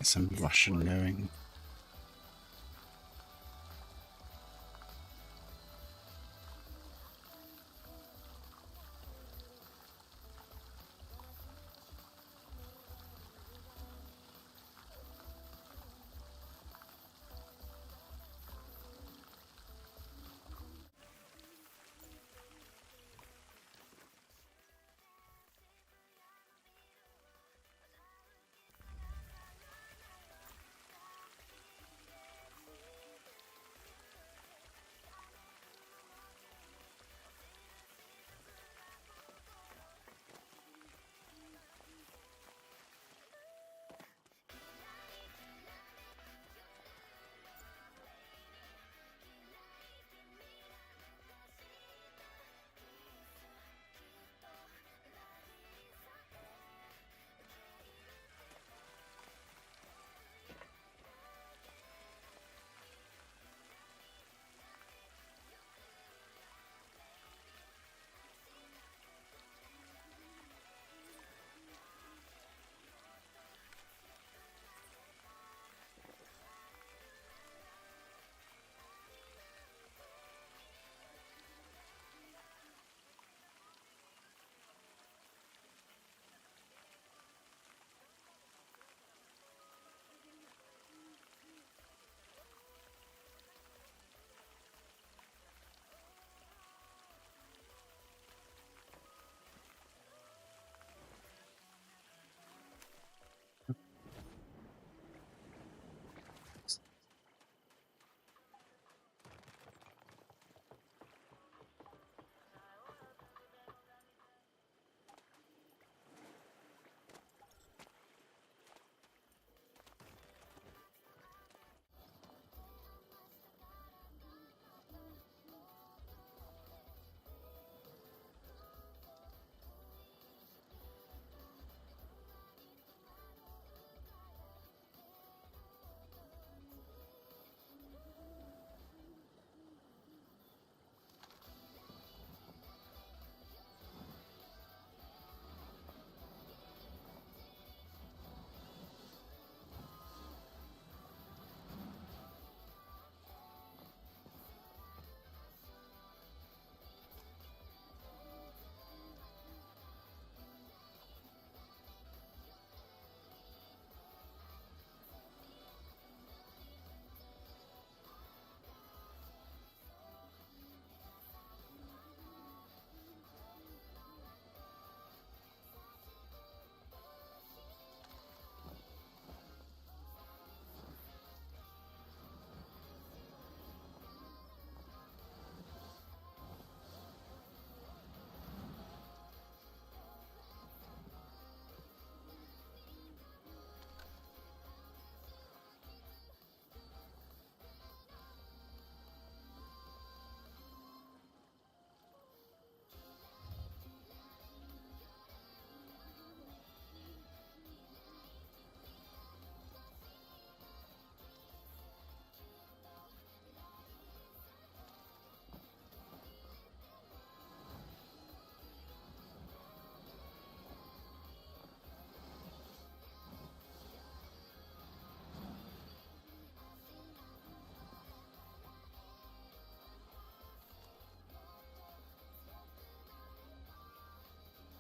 Some Russian going.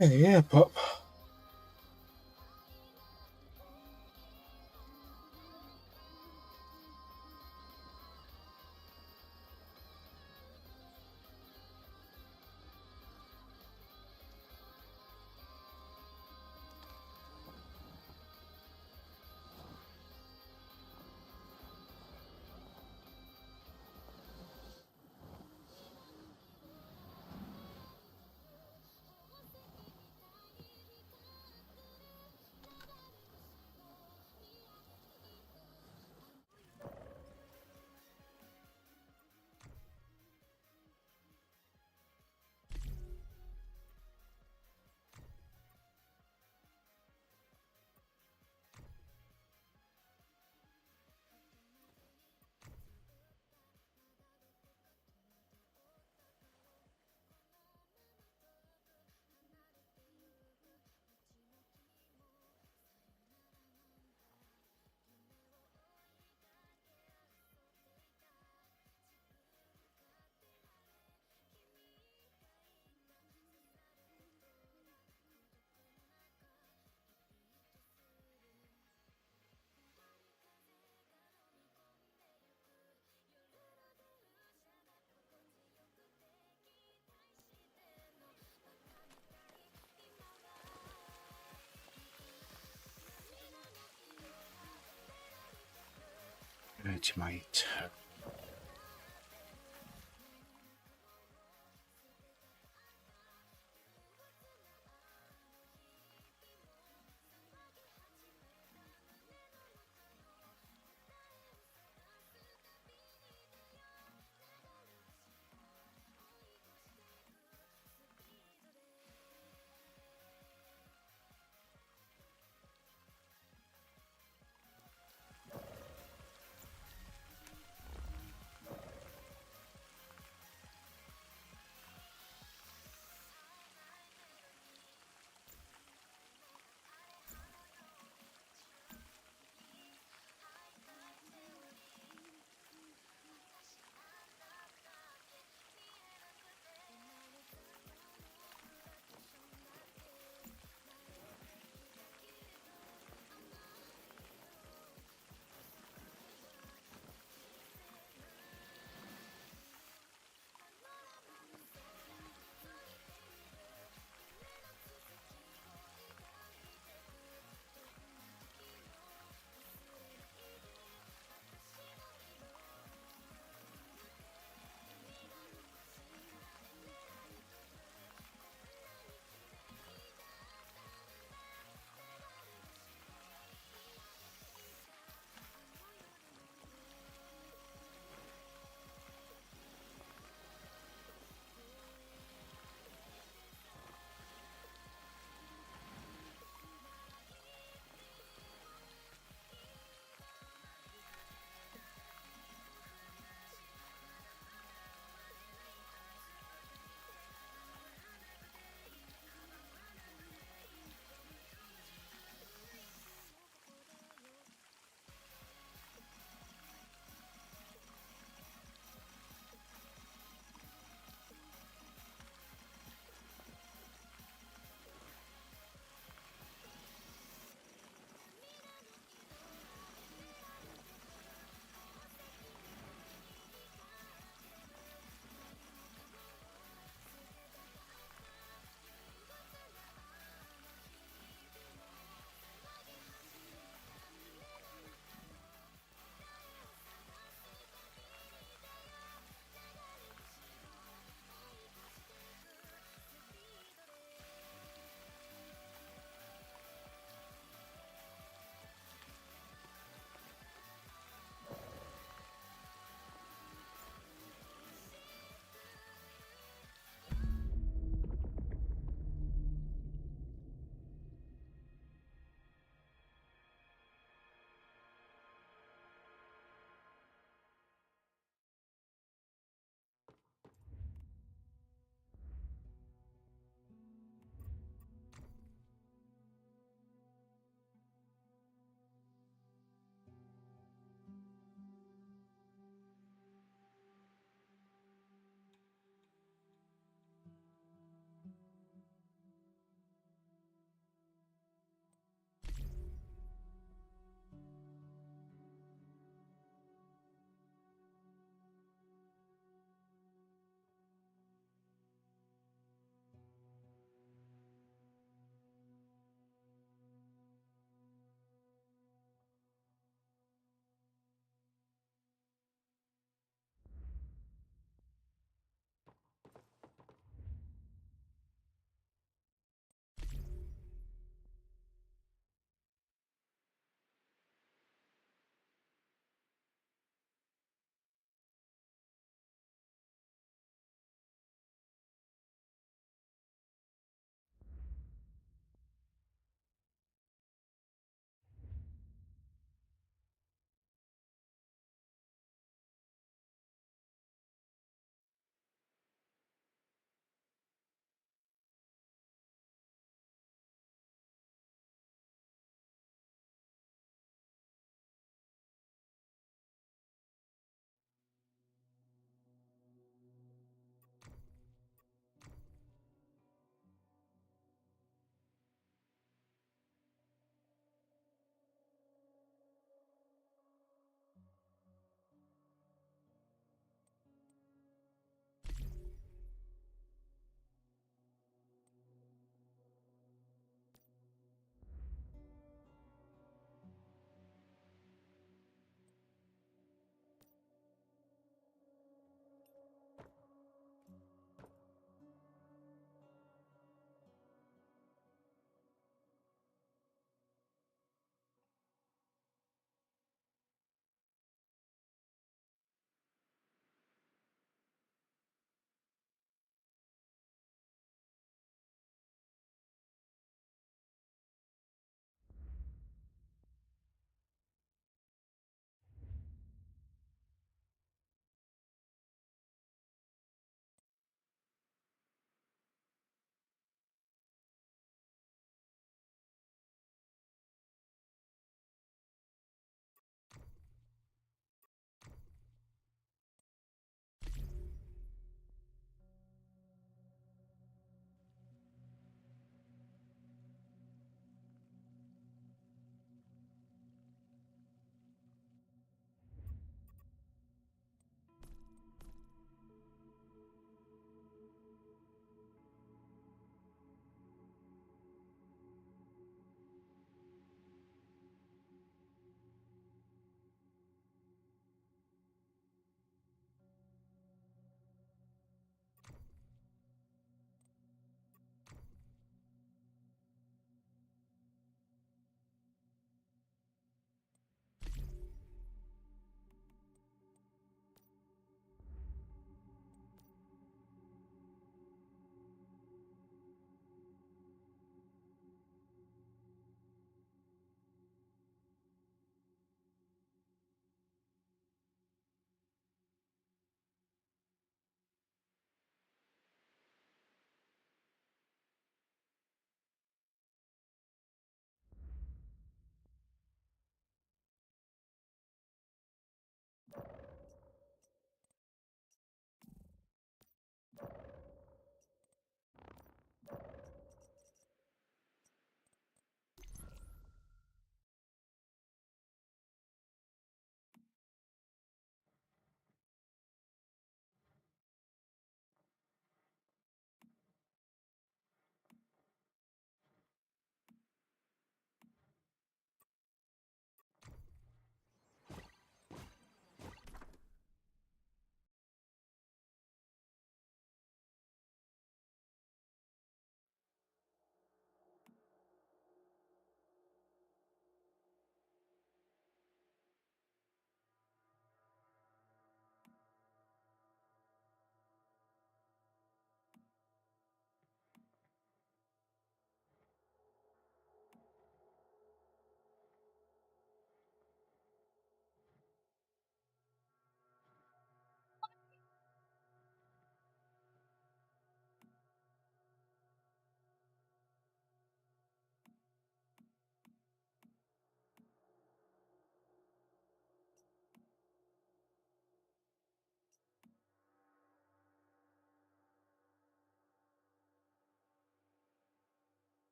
Yeah, Pop. Good, mate.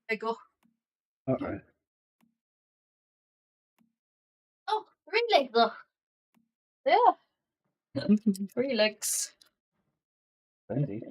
There you go. Uh-oh. Oh, 3 legs though. Yeah. 3 legs. Indeed.